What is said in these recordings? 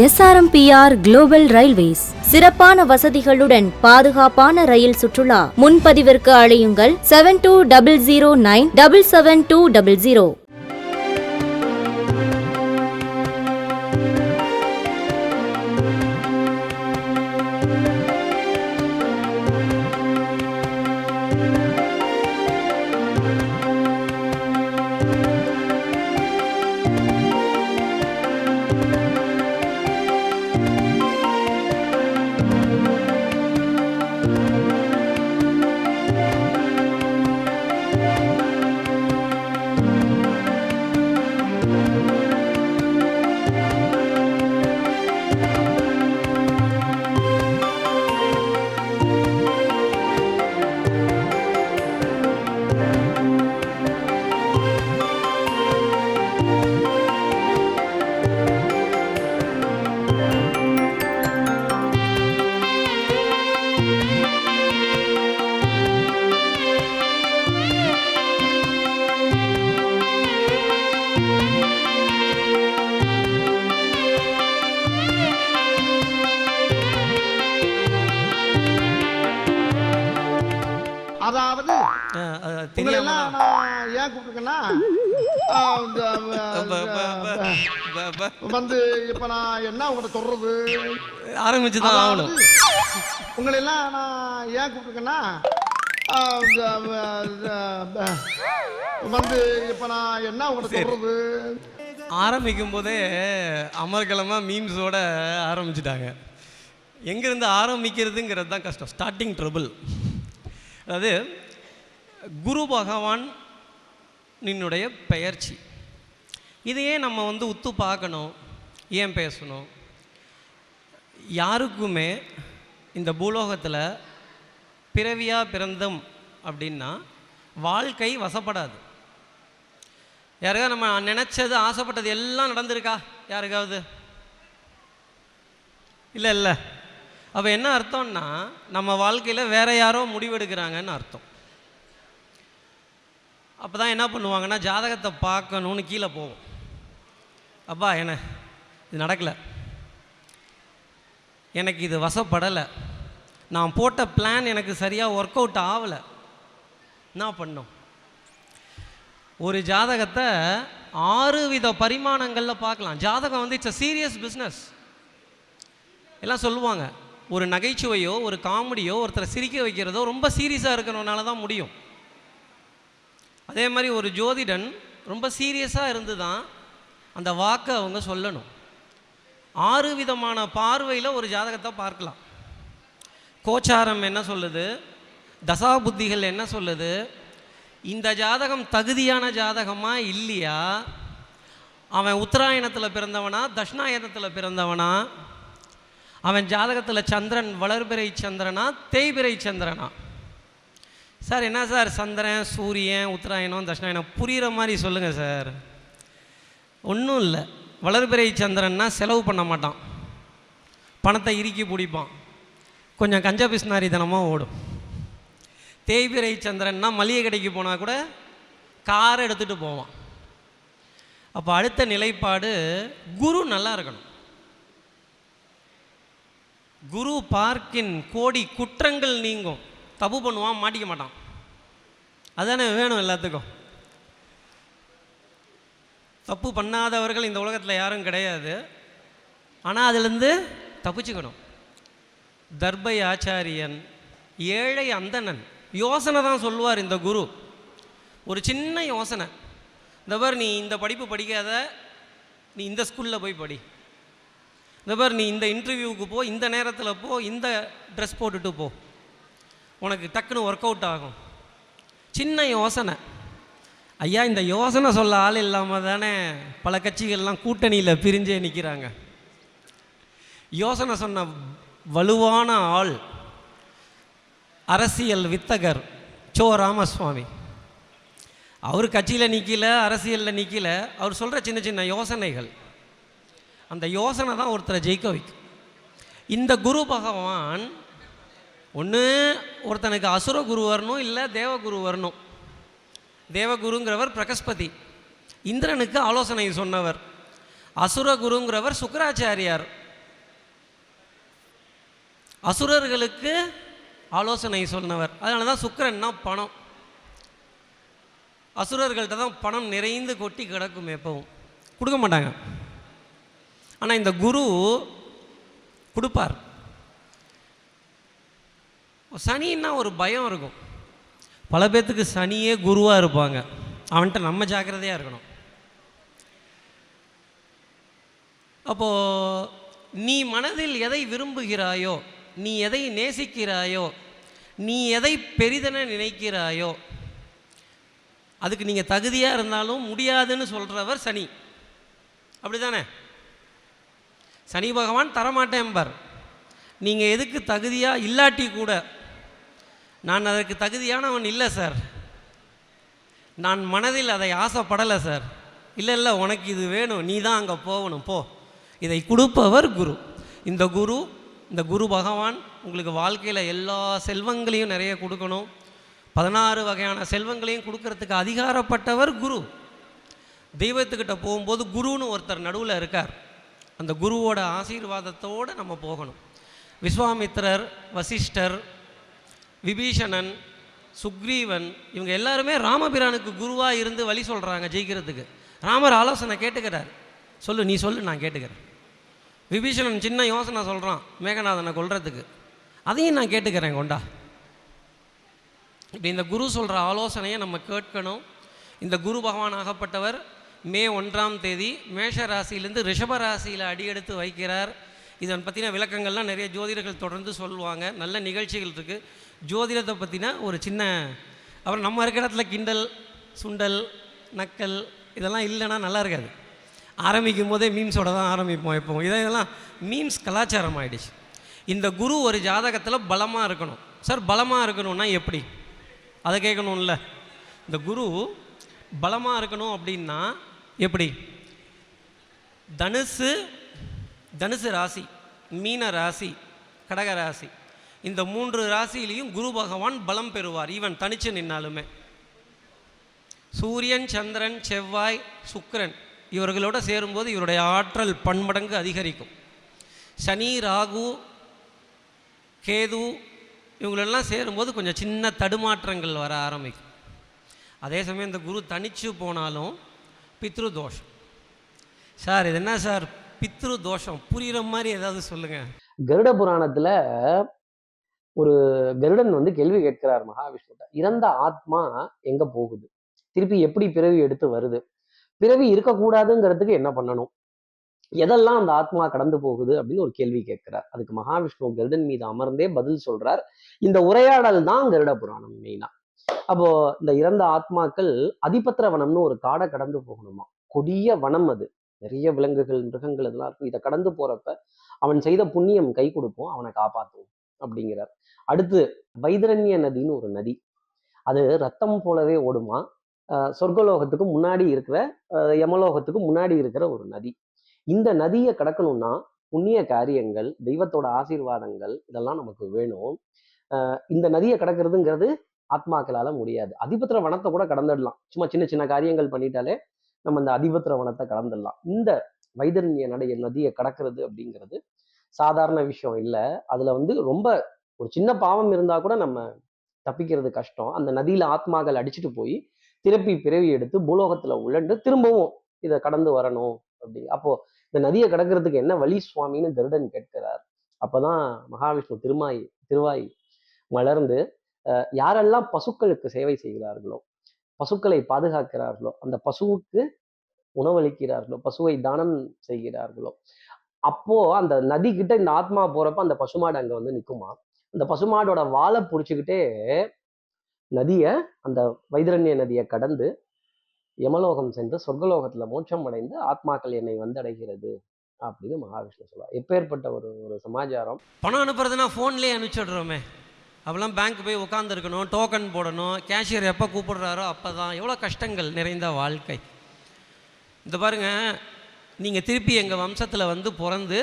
SRMPR global railways சிறப்பான வசதிகளுடன் பாதுகாப்பான ரயில் சுற்றுலா. முன்பதிவிற்கு அழையுங்கள் 7209 77200. அதாவது ஏன் கூப்பிட்டுருக்கேன்னா வந்து இப்ப நான் என்ன உங்கள்கிட்ட சொல்றது ஆரம்பிச்சுதான் ஆகணும். உங்களை எல்லாம் நான் ஏன் கூப்பிட்டுருக்கேன்னா வந்து இப்ப நான் என்ன உங்கள்கிட்ட சொல்றது ஆரம்பிக்கும் போதே அமர்கலமா மீம்ஸோட ஆரம்பிச்சுட்டாங்க. எங்கிருந்து ஆரம்பிக்கிறதுங்கிறது தான் கஷ்டம். Starting trouble. அதாவது குரு பகவான் நின்னுடைய பெயர்ச்சி. இதையே நம்ம உத்து பார்க்கணும். ஏன் பேசணும்? யாருக்குமே இந்த பூலோகத்தில் பிறவியாக பிறந்தோம் அப்படின்னா வாழ்க்கை வசப்படாது. யாருக்காவது நம்ம நினச்சது ஆசைப்பட்டது எல்லாம் நடந்திருக்கா? யாருக்காவது? இல்லை. அப்போ என்ன அர்த்தம்னா நம்ம வாழ்க்கையில் வேற யாரோ முடிவெடுக்கிறாங்கன்னு அர்த்தம். அப்போ தான் என்ன பண்ணுவாங்கன்னா ஜாதகத்தை பார்க்கணுன்னு கீழே போவோம். அப்பா இது நடக்கலை, எனக்கு இது வசப்படலை, நான் போட்ட பிளான் எனக்கு சரியாக ஒர்க் அவுட் ஆகலை, என்ன பண்ணோம்? ஒரு ஜாதகத்தை 6 வித பரிமாணங்களில் பார்க்கலாம். ஜாதகம் இட்ஸ் அ சீரியஸ் பிஸ்னஸ். எல்லாம் சொல்லுவாங்க, ஒரு நகைச்சுவையோ ஒரு காமெடியோ ஒருத்தரை சிரிக்க வைக்கிறதோ ரொம்ப சீரியஸாக இருக்கிறனால தான் முடியும். அதே மாதிரி ஒரு ஜோதிடன் ரொம்ப சீரியஸாக இருந்து தான் அந்த வாக்கை அவங்க சொல்லணும். 6 விதமான பார்வையில் ஒரு ஜாதகத்தை பார்க்கலாம். கோச்சாரம் என்ன சொல்லுது, தசாபுத்திகள் என்ன சொல்லுது, இந்த ஜாதகம் தகுதியான ஜாதகமா இல்லையா, அவன் உத்தராயணத்தில் பிறந்தவனா தட்சிணாயணத்தில் பிறந்தவனா, அவன் ஜாதகத்தில் சந்திரன் வளர்பிறை சந்திரனா தேய்பிறை சந்திரனா. சார் என்ன சார் சந்திரன் சூரியன் உத்தராயணம் தட்சிணாயணம் புரிகிற மாதிரி சொல்லுங்கள் சார். ஒன்றும் இல்லை. வளர்பிறை சந்திரன்னா செலவு பண்ண மாட்டான், பணத்தை இறுக்கி பிடிப்பான், கொஞ்சம் கஞ்சா பிஸ்னாரி தனமாக ஓடும். தேய்பிறை சந்திரன்னா மளிகை கடைக்கு போனால் கூட காரை எடுத்துகிட்டு போவான். அப்போ அடுத்த நிலைப்பாடு குரு நல்லா இருக்கணும். குரு பார்க்கின் கோடி குற்றங்கள் நீங்கும். தப்பு பண்ணுவான், மாட்டிக்க மாட்டான். அதுதானே வேணும் எல்லாத்துக்கும். தப்பு பண்ணாதவர்கள் இந்த உலகத்தில் யாரும் கிடையாது. ஆனால் அதிலிருந்து தப்பிச்சுக்கணும். தர்பை ஆச்சாரியன் ஏழை அந்தணன் யோசனை தான் சொல்லுவார் இந்த குரு. ஒரு சின்ன யோசனை, இந்த பார் நீ இந்த படிப்பு படிக்காத, நீ இந்த ஸ்கூலில் போய் படி, இந்த பார் நீ இந்த இன்டர்வியூவுக்கு போ, இந்த நேரத்தில் போ, இந்த ட்ரெஸ் போட்டுட்டு போ, உனக்கு டக்குன்னு ஒர்க் அவுட் ஆகும். சின்ன யோசனை. ஐயா, இந்த யோசனை சொல்ல ஆள் இல்லாமல் தானே பல கட்சிகள்லாம் கூட்டணியில் பிரிஞ்சே நிற்கிறாங்க. யோசனை சொன்ன வலுவான ஆள் அரசியல் வித்தகர் சோ ராமசுவாமி. அவர் கட்சியில் நிற்கல, அரசியலில் நிற்கல, அவர் சொல்கிற சின்ன சின்ன யோசனைகள், அந்த யோசனை தான் ஒருத்தரை ஜெயிக்க வைக்கும். இந்த குரு பகவான் ஒன்று ஒருத்தனுக்கு அசுர குரு வரணும், இல்லை தேவகுரு வரணும். தேவகுருங்கிறவர் பிரகஸ்பதி, இந்திரனுக்கு ஆலோசனை சொன்னவர். அசுர குருங்கிறவர் சுக்கராச்சாரியார், அசுரர்களுக்கு ஆலோசனை சொன்னவர். அதனால தான் சுக்கிரன்னா பணம். அசுரர்கள்ட்ட தான் பணம் நிறைந்து கொட்டி கிடக்கும், எப்பவும் கொடுக்க மாட்டாங்க. ஆனால் இந்த குரு கொடுப்பார். சனின்னா ஒரு பயம் இருக்கும். பல பேர்த்துக்கு சனியே குருவாக இருப்பாங்க. அவன்கிட்ட நம்ம ஜாக்கிரதையாக இருக்கணும். அப்போது நீ மனதில் எதை விரும்புகிறாயோ, நீ எதை நேசிக்கிறாயோ, நீ எதை பெரிதென நினைக்கிறாயோ, அதுக்கு நீங்கள் தகுதியாக இருந்தாலும் முடியாதுன்னு சொல்கிறவர் சனி. அப்படி தானே? சனி பகவான் தரமாட்டேன்பார். நீங்கள் எதுக்கு தகுதியாக இல்லாட்டி கூட, நான் அதற்கு தகுதியானவன் இல்லை சார், நான் மனதில் அதை ஆசைப்படலை சார், இல்லை உனக்கு இது வேணும், நீ தான் அங்கே போகணும், போ. இதை கொடுப்பவர் குரு. இந்த குரு பகவான் உங்களுக்கு வாழ்க்கையில் எல்லா செல்வங்களையும் நிறைய கொடுக்கணும். 16 வகையான செல்வங்களையும் கொடுக்கறதுக்கு அதிகாரப்பட்டவர் குரு. தெய்வத்துக்கிட்ட போகும்போது குருன்னு ஒருத்தர் நடுவில் இருக்கார். அந்த குருவோட ஆசீர்வாதத்தோடு நம்ம போகணும். விஸ்வாமித்திரர், வசிஷ்டர், விபீஷணன், சுக்ரீவன், இவங்க எல்லாருமே ராமபிரானுக்கு குருவாக இருந்து வழி சொல்கிறாங்க ஜெயிக்கிறதுக்கு. ராமர் ஆலோசனை கேட்டுக்கிறார். நீ சொல்லு, நான் கேட்டுக்கிறேன். விபீஷணன் சின்ன யோசனை சொல்கிறான் மேகநாதனை கொல்றதுக்கு, அதையும் நான் கேட்டுக்கிறேன், கொண்டா. இப்படி இந்த குரு சொல்கிற ஆலோசனையை நம்ம கேட்கணும். இந்த குரு பகவான் ஆகப்பட்டவர் மே 1ஆம் தேதி மேஷ ராசியிலேருந்து ரிஷப ராசியில் அடியெடுத்து வைக்கிறார். இதன் பற்றின விளக்கங்கள்லாம் நிறைய ஜோதிடர்கள் தொடர்ந்து சொல்லுவாங்க. நல்ல நிகழ்ச்சிகள் இருக்குது. ஜோதிடத்தை பற்றின ஒரு சின்ன, அப்புறம் நம்ம இருக்கிற இடத்துல கிண்டல், சுண்டல், நக்கல் இதெல்லாம் இல்லைன்னா நல்லா இருக்காது. ஆரம்பிக்கும் போதே மீம்ஸோட தான் ஆரம்பிப்போம். எப்போ இதெல்லாம் மீம்ஸ் கலாச்சாரம் ஆகிடுச்சு. இந்த குரு ஒரு ஜாதகத்தில் பலமாக இருக்கணும். சார் பலமாக இருக்கணும்னா எப்படி, அதை கேட்கணும்ல. இந்த குரு பலமாக இருக்கணும் அப்படின்னா எப்படி? தனுசு ராசி, மீன ராசி, கடக ராசி, இந்த 3 ராசியிலையும் குரு பகவான் பலம் பெறுவார். ஈவன் தனிச்சு நின்னாலுமே சூரியன், சந்திரன், செவ்வாய், சுக்கிரன் இவர்களோட சேரும்போது இவருடைய ஆற்றல் பன்மடங்கு அதிகரிக்கும். சனி, ராகு, கேது இவங்களெல்லாம் சேரும்போது கொஞ்சம் சின்ன தடுமாற்றங்கள் வர ஆரம்பிக்கும். அதே சமயம் இந்த குரு தனிச்சு போனாலும் பித்ரு தோஷம். சார் இது என்ன சார் பித்ரு தோஷம், புரிகிற மாதிரி ஏதாவது சொல்லுங்கள். கருட புராணத்தில் ஒரு கருடன் கேள்வி கேட்கிறார் மகாவிஷ்ணுட்ட. இறந்த ஆத்மா எங்க போகுது, திருப்பி எப்படி பிறவி எடுத்து வருது, பிறவி இருக்கக்கூடாதுங்கிறதுக்கு என்ன பண்ணணும், எதெல்லாம் அந்த ஆத்மா கடந்து போகுது அப்படின்னு ஒரு கேள்வி கேட்கிறார். அதுக்கு மகாவிஷ்ணு கருடன் மீது அமர்ந்தே பதில் சொல்றார். இந்த உரையாடல் தான் கருட புராணம் மெயினா. அப்போ இந்த இறந்த ஆத்மாக்கள் அதிபத்திர வனம்னு ஒரு காடை கடந்து போகணுமா. கொடிய வனம் அது, நிறைய விலங்குகள், மிருகங்கள் இதெல்லாம் இருக்கும். இதை கடந்து போறப்ப அவன் செய்த புண்ணியம் கை கொடுக்கும், அவனை காப்பாற்றும் அப்படிங்கிறார். அடுத்து வைதரண்ய நதின்னு ஒரு நதி, அது ரத்தம் போலவே ஓடுமா. சொர்க்கலோகத்துக்கு முன்னாடி இருக்கிற, யமலோகத்துக்கு முன்னாடி இருக்கிற ஒரு நதி. இந்த நதியை கடக்கணும்னா புண்ணிய காரியங்கள், தெய்வத்தோட ஆசீர்வாதங்கள் இதெல்லாம் நமக்கு வேணும். இந்த நதியை கடக்கிறதுங்கிறது ஆத்மாக்களால முடியாது. அதிபத்திர வனத்தை கூட கடந்துடலாம், சும்மா சின்ன சின்ன காரியங்கள் பண்ணிட்டாலே நம்ம இந்த அதிபத்திர வனத்தை கடந்துடலாம். இந்த வைதரண்ய நதியை கடக்கிறது அப்படிங்கிறது சாதாரண விஷயம் இல்லை. அதுல ரொம்ப ஒரு சின்ன பாவம் இருந்தா கூட நம்ம தப்பிக்கிறது கஷ்டம். அந்த நதியில ஆத்மாக்கள் அடிச்சுட்டு போய் திருப்பி பிறவி எடுத்து பூலோகத்துல உழண்டு திரும்பவும் இதை கடந்து வரணும் அப்படி. அப்போ இந்த நதியை கடக்கிறதுக்கு என்ன வழி சுவாமின்னு கருடன் கேட்கிறார். அப்பதான் மகாவிஷ்ணு திருவாய் மலர்ந்து யாரெல்லாம் பசுக்களுக்கு சேவை செய்கிறார்களோ, பசுக்களை பாதுகாக்கிறார்களோ, அந்த பசுவுக்கு உணவளிக்கிறார்களோ, பசுவை தானம் செய்கிறார்களோ, அப்போ அந்த நதி கிட்ட இந்த ஆத்மா போறப்ப அந்த பசுமாடு அங்க நிக்குமா. அந்த பசுமாடோட வாழை பிடிச்சுக்கிட்டே அந்த வைதரண்ய நதியை கடந்து யமலோகம் சென்று சொர்க்கலோகத்துல மோட்சம் அடைந்து ஆத்மாக்கள் என்னை வந்தடைகிறது அப்படின்னு மகாவிஷ்ணு சொல்லுவார். எப்பேற்பட்ட ஒரு சமாச்சாரம். பணம் அனுப்புறதுன்னா ஃபோன்லேயே அனுப்பிச்சுடுறோமே, அப்போல்லாம் பேங்க் போய் உட்காந்துருக்கணும், டோக்கன் போடணும், கேஷியர் எப்போ கூப்பிடுறாரோ அப்போ தான். எவ்வளோ கஷ்டங்கள் நிறைந்த வாழ்க்கை. இந்த பாருங்கள், நீங்கள் திருப்பி எங்கள் வம்சத்தில் பிறந்து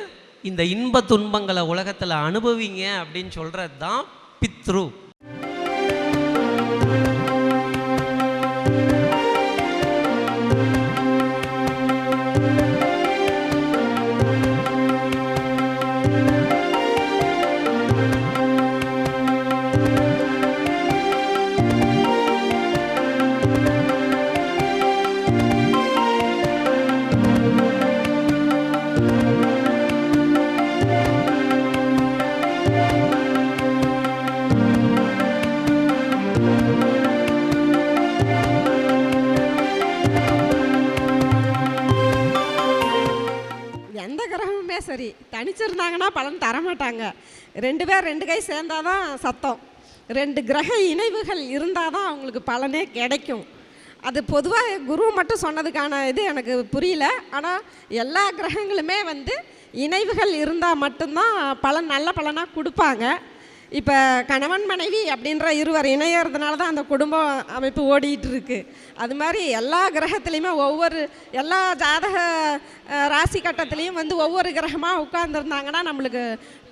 இந்த இன்ப துன்பங்களை உலகத்தில் அனுபவிங்க அப்படின்னு சொல்கிறது தான் பித்ரு. தனிச்சிருந்தாங்கன்னா பலன் தரமாட்டாங்க. 2 பேர் 2 கை சேர்ந்தாதான் சத்தம். 2 கிரக இணைவுகள் இருந்தால் தான் அவங்களுக்கு பலனே கிடைக்கும். அது பொதுவாக குரு மட்டும் சொன்னதுக்கான இது எனக்கு புரியல. ஆனால் எல்லா கிரகங்களுமே இணைவுகள் இருந்தால் மட்டும்தான் பலன் நல்ல பலனாக கொடுப்பாங்க. இப்போ கணவன் மனைவி அப்படின்ற இருவர் இணையறதுனால தான் அந்த குடும்ப அமைப்பு ஓடிட்டு இருக்கு. அது மாதிரி எல்லா கிரகத்துலேயுமே எல்லா ஜாதக ராசி கட்டத்துலேயும் ஒவ்வொரு கிரகமாக உட்கார்ந்துருந்தாங்கன்னா நம்மளுக்கு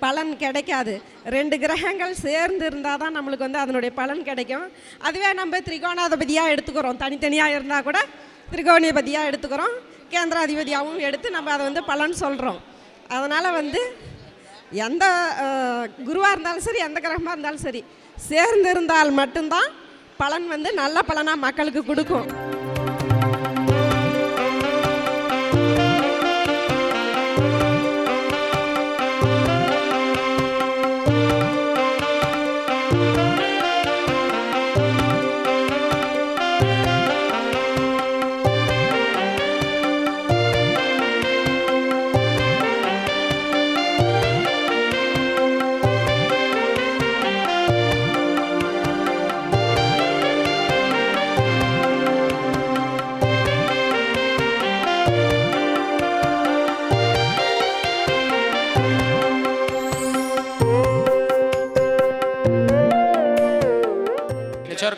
பலன் கிடைக்காது. 2 கிரகங்கள் சேர்ந்து இருந்தால் தான் நம்மளுக்கு அதனுடைய பலன் கிடைக்கும். அதுவே நம்ம திரிகோணாதிபதியாக எடுத்துக்கிறோம், தனித்தனியாக இருந்தால் கூட திரிகோணாதிபதியாக எடுத்துக்கிறோம், கேந்திராதிபதியாகவும் எடுத்து நம்ம அதை பலன் சொல்கிறோம். அதனால் எந்த குருவாக இருந்தாலும் சரி, எந்த கிரகமாக இருந்தாலும் சரி, சேர்ந்து இருந்தால் மட்டும்தான் பலன் நல்ல பலனாக மக்களுக்கு கொடுக்கும்.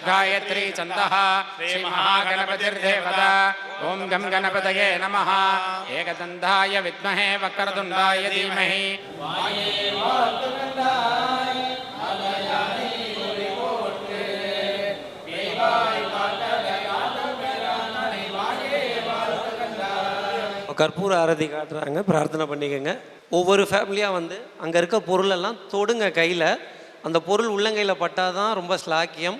गायत्री छन्दः श्री महागणपतिर्देवता। ओम गम गणपतये नमः। एकदन्ताय विद्महे वक्रतुण्डाय धीमहि। கற்பூர ஆரதி காட்டுறாங்க, பிரார்த்தனை பண்ணிக்கோங்க. ஒவ்வொரு ஃபேமிலியாக அங்கே இருக்க பொருளெல்லாம் தொடுங்க கையில். அந்த பொருள் உள்ளங்கையில் பட்டாதான் ரொம்ப ஸ்லாக்கியம்.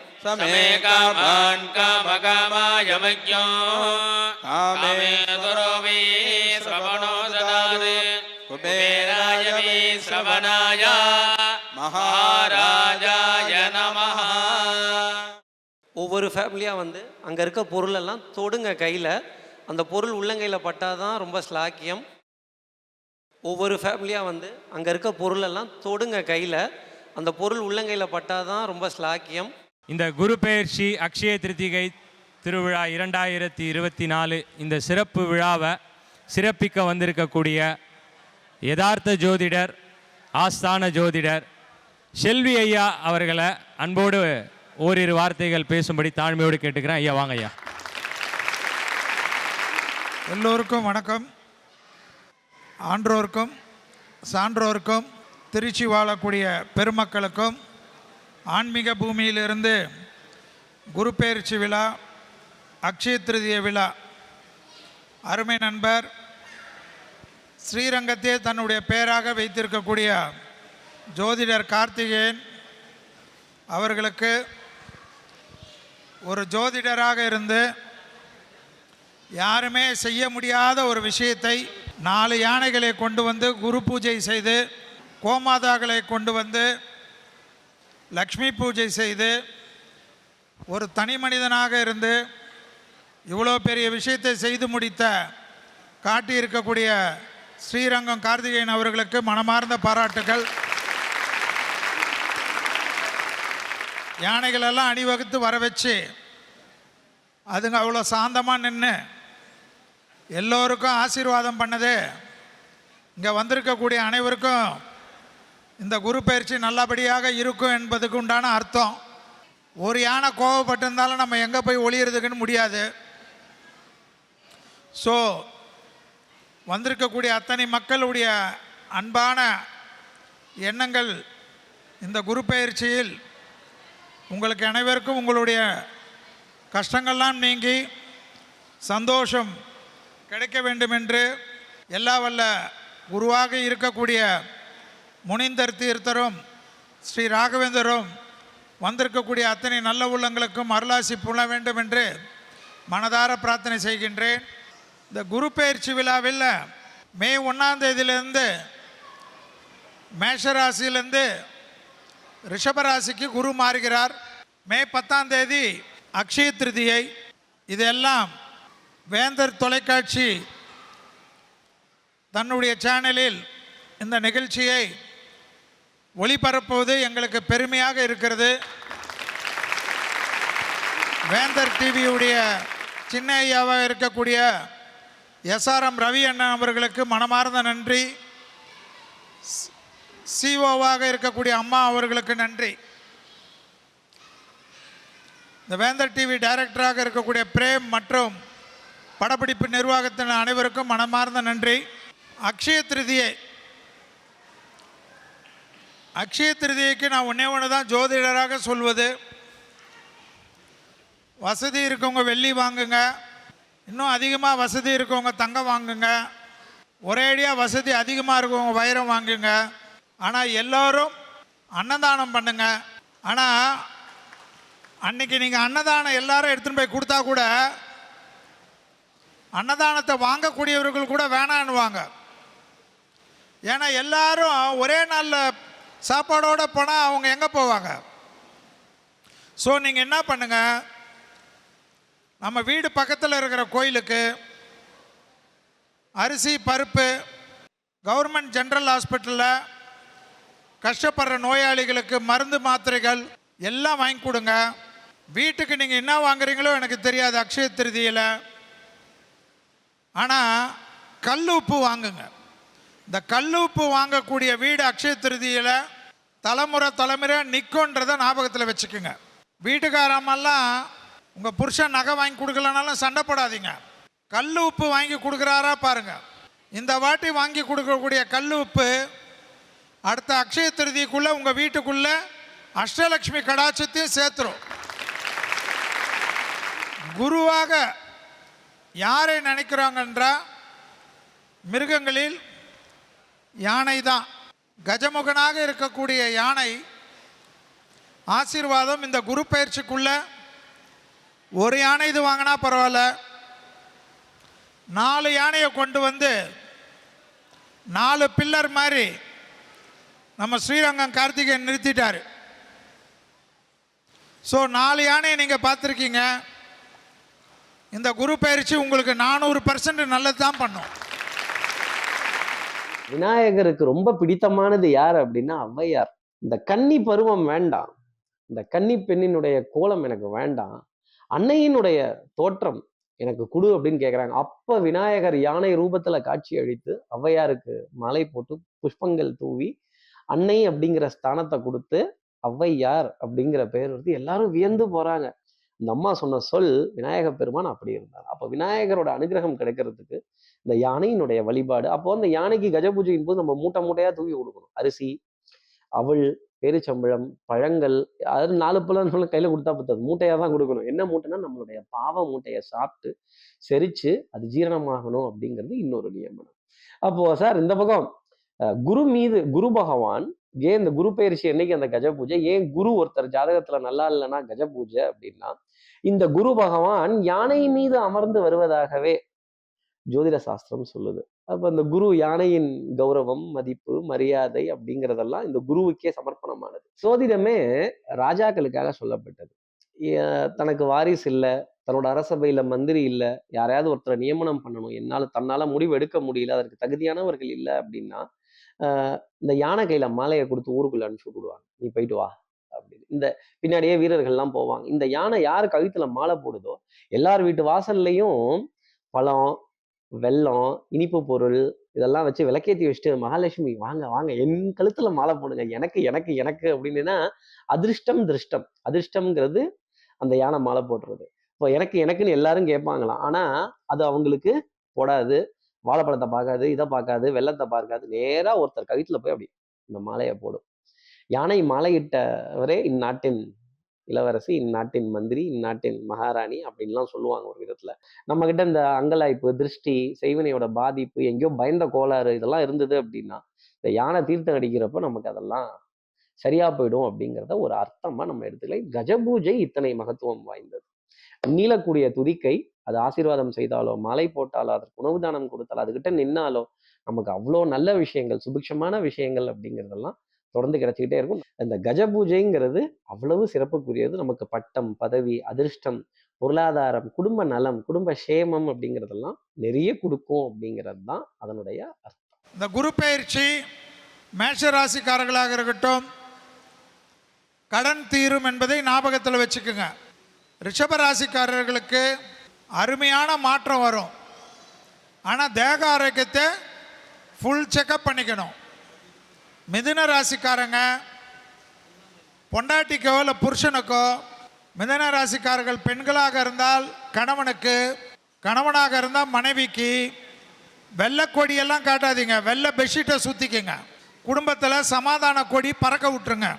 ஒவ்வொரு ஃபேமிலியாக அங்கே இருக்க பொருளெல்லாம் தொடுங்க கையில். அந்த பொருள் உள்ளங்கையில் பட்டாதான் ரொம்ப ஸ்லாக்கியம். ஒவ்வொரு ஃபேமிலியாக அங்கே இருக்க பொருளெல்லாம் தொடுங்க கையில். அந்த பொருள் உள்ளங்கையில் பட்டாதான் ரொம்ப ஸ்லாக்கியம். இந்த குரு பெயர்ச்சி அக்ஷய திருத்திகை திருவிழா 2024 இந்த சிறப்பு விழாவை சிறப்பிக்க வந்திருக்கக்கூடிய யதார்த்த ஜோதிடர், ஆஸ்தான ஜோதிடர் செல்வி ஐயா அவர்களை அன்போடு ஓரிரு வார்த்தைகள் பேசும்படி தாழ்மையோடு கேட்டுக்கிறேன். ஐயா வாங்க ஐயா. எல்லோருக்கும் வணக்கம். ஆன்றோருக்கும் சான்றோருக்கும் திருச்சி வாழக்கூடிய பெருமக்களுக்கும் ஆன்மீக பூமியிலிருந்து குரு பெயர்ச்சி விழா, அக்ஷய திருதிய விழா, அருமை நண்பர் ஸ்ரீரங்கத்தை தன்னுடைய பெயராக வைத்திருக்கக்கூடிய ஜோதிடர் கார்த்திகேயன் அவர்களுக்கு ஒரு ஜோதிடராக இருந்து யாருமே செய்ய முடியாத ஒரு விஷயத்தை 4 யானைகளை கொண்டு வந்து குரு பூஜை செய்து, கோமாதாக்களை கொண்டு வந்து லக்ஷ்மி பூஜை செய்து, ஒரு தனி மனிதனாக இருந்து இவ்வளோ பெரிய விஷயத்தை செய்து முடித்த காட்டியிருக்கக்கூடிய ஸ்ரீரங்கம் கார்த்திகேயன் அவர்களுக்கு மனமார்ந்த பாராட்டுகள். யானைகளெல்லாம் அணிவகுத்து வர வச்சு அதுங்க அவ்வளோ சாந்தமாக நின்று எல்லோருக்கும் ஆசீர்வாதம் பண்ணது. இங்கே வந்திருக்கக்கூடிய அனைவருக்கும் இந்த குரு பயிற்சி நல்லபடியாக இருக்கும் என்பதுக்கு உண்டான அர்த்தம். ஒரு யானை கோவப்பட்டிருந்தாலும் நம்ம எங்கே போய் ஒளியறதுக்குன்னு முடியாது. ஸோ வந்திருக்கக்கூடிய அத்தனை மக்களுடைய அன்பான எண்ணங்கள் இந்த குரு பயிற்சியில் உங்களுக்கு அனைவருக்கும் உங்களுடைய கஷ்டங்கள்லாம் நீங்கி சந்தோஷம் கிடைக்க வேண்டும் என்று எல்லா வல்ல குருவாக இருக்கக்கூடிய முனிந்தர் தீர்த்தரும் ஸ்ரீ ராகவேந்தரும் வந்திருக்கக்கூடிய அத்தனை நல்ல உள்ளங்களுக்கும் அருளாசி புல வேண்டும் என்று மனதார பிரார்த்தனை செய்கின்றேன். இந்த குரு பெயர்ச்சி விழாவில் மே 1ஆம் தேதியிலிருந்து மேஷராசியிலிருந்து ரிஷபராசிக்கு குரு மாறுகிறார். மே 10ஆம் தேதி அக்ஷய திருதியை. இதெல்லாம் வேந்தர் தொலைக்காட்சி தன்னுடைய சேனலில் இந்த நிகழ்ச்சியை ஒளிபரப்புவது எங்களுக்கு பெருமையாக இருக்கிறது. வேந்தர் டிவியுடைய சின்ன ஐயாவாக இருக்கக்கூடிய SRM ரவி அண்ணன் அவர்களுக்கு மனமார்ந்த நன்றி. சிஓவாக இருக்கக்கூடிய அம்மா அவர்களுக்கு நன்றி. இந்த வேந்தர் டிவி டைரக்டராக இருக்கக்கூடிய பிரேம் மற்றும் படப்பிடிப்பு நிர்வாகத்தின் அனைவருக்கும் மனமார்ந்த நன்றி. அக்ஷய திருதியைக்கு நான் ஒன்று தான் ஜோதிடராக சொல்வது, வசதி இருக்கவங்க வெள்ளி வாங்குங்க, இன்னும் அதிகமாக வசதி இருக்கவங்க தங்கம் வாங்குங்க, ஒரேடியாக வசதி அதிகமாக இருக்கவங்க வைரம் வாங்குங்க. ஆனால் எல்லோரும் அன்னதானம் பண்ணுங்க. ஆனால் அன்னைக்கு நீங்கள் அன்னதானம் எல்லாரும் எடுத்துகிட்டு போய் கொடுத்தா கூட அன்னதானத்தை வாங்கக்கூடியவர்கள் கூட வேணான்னுவாங்க. ஏன்னா எல்லாரும் ஒரே நாளில் சாப்பாடோடு போனால் அவங்க எங்கே போவாங்க? ஸோ நீங்கள் என்ன பண்ணுங்கள், நம்ம வீடு பக்கத்தில் இருக்கிற கோயிலுக்கு அரிசி பருப்பு, கவர்மெண்ட் ஜென்ரல் ஹாஸ்பிட்டலில் கஷ்டப்படுற நோயாளிகளுக்கு மருந்து மாத்திரைகள் எல்லாம் வாங்கி கொடுங்க. வீட்டுக்கு நீங்கள் என்ன வாங்குறீங்களோ எனக்கு தெரியாது அக்ஷய திருதியில், ஆனால் கல் உப்பு வாங்குங்க. இந்த கல் உப்பு வாங்கக்கூடிய வீடு அக்ஷய திருதியில் தலைமுறை நிற்கும்ன்றதை ஞாபகத்தில் வச்சுக்கோங்க. வீட்டுக்காரமெல்லாம் உங்கள் புருஷன் நகை வாங்கி கொடுக்கலனாலும் சண்டை போடாதீங்க. கல் உப்பு வாங்கி கொடுக்குறாரா பாருங்கள். இந்த வாட்டி வாங்கி கொடுக்கக்கூடிய கல் உப்பு அடுத்த அக்ஷய திருதிக்குள்ளே உங்கள் வீட்டுக்குள்ளே அஷ்டலக்ஷ்மி கடாட்சத்தையும் சேர்த்துரும். குருவாக யாரை நினைக்கிறாங்கன்றா மிருகங்களில் யானை தான். கஜமுகனாக இருக்கக்கூடிய யானை ஆசீர்வாதம் இந்த குரு பயிற்சிக்குள்ள ஒரு யானை இது வாங்கினா பரவாயில்ல, 4 யானையை கொண்டு வந்து 4 பில்லர் மாதிரி நம்ம ஸ்ரீரங்கம் கார்த்திகேயன் நிறுத்திட்டாரு. ஸோ 4 யானையை நீங்கள் பார்த்துருக்கீங்க. இந்த குரு பயிற்சி உங்களுக்கு 400% நல்லது தான் பண்ணும். விநாயகருக்கு ரொம்ப பிடித்தமானது யார் அப்படின்னா ஔவையார். இந்த கன்னி பருவம் வேண்டாம், இந்த கன்னி பெண்ணினுடைய கோலம் எனக்கு வேண்டாம், அன்னையினுடைய தோற்றம் எனக்கு கொடு அப்படின்னு கேட்குறாங்க. அப்ப விநாயகர் யானை ரூபத்துல காட்சி அளித்து ஔவையாருக்கு மாலை போட்டு புஷ்பங்கள் தூவி அன்னை அப்படிங்கிற ஸ்தானத்தை கொடுத்து ஔவையார் அப்படிங்கிற பெயர் வந்து எல்லாரும் வியந்து போறாங்க. இந்த அம்மா சொன்ன சொல் விநாயக பெருமான் அப்படி இருந்தார். அப்போ விநாயகரோட அனுகிரகம் கிடைக்கிறதுக்கு இந்த யானையினுடைய வழிபாடு. அப்போ அந்த யானைக்கு கஜ பூஜையின் போது நம்ம மூட்டை மூட்டையா தூக்கி கொடுக்கணும். அரிசி, அவள், பேரிச்சம்பழம், பழங்கள், அது 4 பழம் கையில கொடுத்தா பத்தாது, மூட்டையா தான் கொடுக்கணும். என்ன மூட்டைன்னா நம்மளுடைய பாவ மூட்டையை சாப்பிட்டு செரிச்சு அது ஜீரணமாகணும் அப்படிங்கிறது இன்னொரு நியமனம். அப்போ சார் இந்த பக்கம் குரு பகவான் ஏன் இந்த குரு பயிற்சி என்னைக்கு அந்த கஜ பூஜை, ஏன் குரு ஒருத்தர் ஜாதகத்துல நல்லா இல்லைன்னா கஜ பூஜை அப்படின்னா, இந்த குரு பகவான் யானை மீது அமர்ந்து வருவதாகவே ஜோதிட சாஸ்திரம் சொல்லுது. அப்ப அந்த குரு யானையின் கௌரவம், மதிப்பு, மரியாதை அப்படிங்கிறதெல்லாம் இந்த குருவுக்கே சமர்ப்பணமானது. சோதிடமே ராஜாக்களுக்காக சொல்லப்பட்டது. தனக்கு வாரிசு இல்லை, தன்னோட அரசபையில மந்திரி இல்லை, யாரையாவது ஒருத்தரை நியமனம் பண்ணணும், தன்னால முடிவு எடுக்க முடியல, அதற்கு தகுதியானவர்கள் இல்லை அப்படின்னா இந்த யானை கையில மாலையை கொடுத்து ஊருக்குள்ள அனுப்பிச்சு விடுவாங்க, நீ போயிட்டு வா அப்படின்னு. இந்த பின்னாடியே வீரர்கள்லாம் போவாங்க. இந்த யானை யார் கழுத்துல மாலை போடுதோ எல்லார் வீட்டு வாசல்லையும் பழம், வெல்லம், இனிப்பு பொருள் இதெல்லாம் வச்சு விளக்கேற்றி வச்சுட்டு மகாலட்சுமி வாங்க வாங்க என் கழுத்துல மாலை போடுங்க, எனக்கு எனக்கு எனக்கு அப்படின்னா அதிர்ஷ்டம் திருஷ்டம். அதிர்ஷ்டம்ங்கிறது அந்த யானை மாலை போடுறது. இப்போ எனக்கு எனக்குன்னு எல்லாரும் கேட்பாங்களாம். ஆனா அது அவங்களுக்கு போடாது, வாழைப்பழத்தை பார்க்காது, இதை பார்க்காது, வெள்ளத்தை பார்க்காது, நேரா ஒருத்தர் கழுத்துல போய் அப்படி இந்த மாலையை போடும். யானை மாலையிட்டவரே இந்நாட்டின் இளவரசி, இந்நாட்டின் மந்திரி, இந்நாட்டின் மகாராணி அப்படின்லாம் சொல்லுவாங்க ஒரு விதத்துல. நம்ம கிட்ட இந்த அங்கலாய்ப்பு, திருஷ்டி, செய்வினையோட பாதிப்பு, எங்கேயோ பயந்த கோளாறு இதெல்லாம் இருந்தது அப்படின்னா இந்த யானை தீர்த்தம் அடிக்கிறப்ப நமக்கு அதெல்லாம் சரியா போயிடும் அப்படிங்கிறத ஒரு அர்த்தமா நம்ம எடுத்துக்கலாம். கஜபூஜை இத்தனை மகத்துவம் வாய்ந்தது. நீளக்கூடிய துதிக்கை, அது ஆசீர்வாதம் செய்தாலோ, மாலை போட்டாலோ, அதற்கு உணவு தானம் கொடுத்தாலோ, அதுகிட்ட நின்னாலோ நமக்கு அவ்வளோ நல்ல விஷயங்கள், சுபிக்ஷமான விஷயங்கள் அப்படிங்கிறதெல்லாம் தொடர்ந்து கிடைச்சிக்கிட்டே இருக்கும். இந்த கஜ பூஜைங்கிறது அவ்வளவு சிறப்புக்குரியது. நமக்கு பட்டம், பதவி, அதிர்ஷ்டம், பொருளாதாரம், குடும்ப நலம், குடும்ப சேமம் அப்படிங்கிறதெல்லாம் நிறைய கொடுக்கும் அப்படிங்கிறது தான் அதனுடைய அர்த்தம். இந்த குரு பயிற்சி மேஷ ராசிக்காரர்களாக இருக்கட்டும், கடன் தீரும் என்பதை ஞாபகத்தில் வச்சுக்கோங்க. ரிஷப ராசிக்காரர்களுக்கு அருமையான மாற்றம் வரும். ஆனால் தேக ஆரோக்கியத்தை ஃபுல் செக்கப் பண்ணிக்கணும். மிதுன ராசிக்காரங்க பொண்டாட்டிக்கோ இல்லை புருஷனுக்கோ, மிதுன ராசிக்காரர்கள் பெண்களாக இருந்தால் கணவனுக்கு, கணவனாக இருந்தால் மனைவிக்கு வெள்ளை கொடியெல்லாம் காட்டாதீங்க, வெள்ளை பெட்ஷீட்டை சுற்றிக்குங்க. குடும்பத்தில் சமாதான கொடி பறக்க விட்டுருங்க.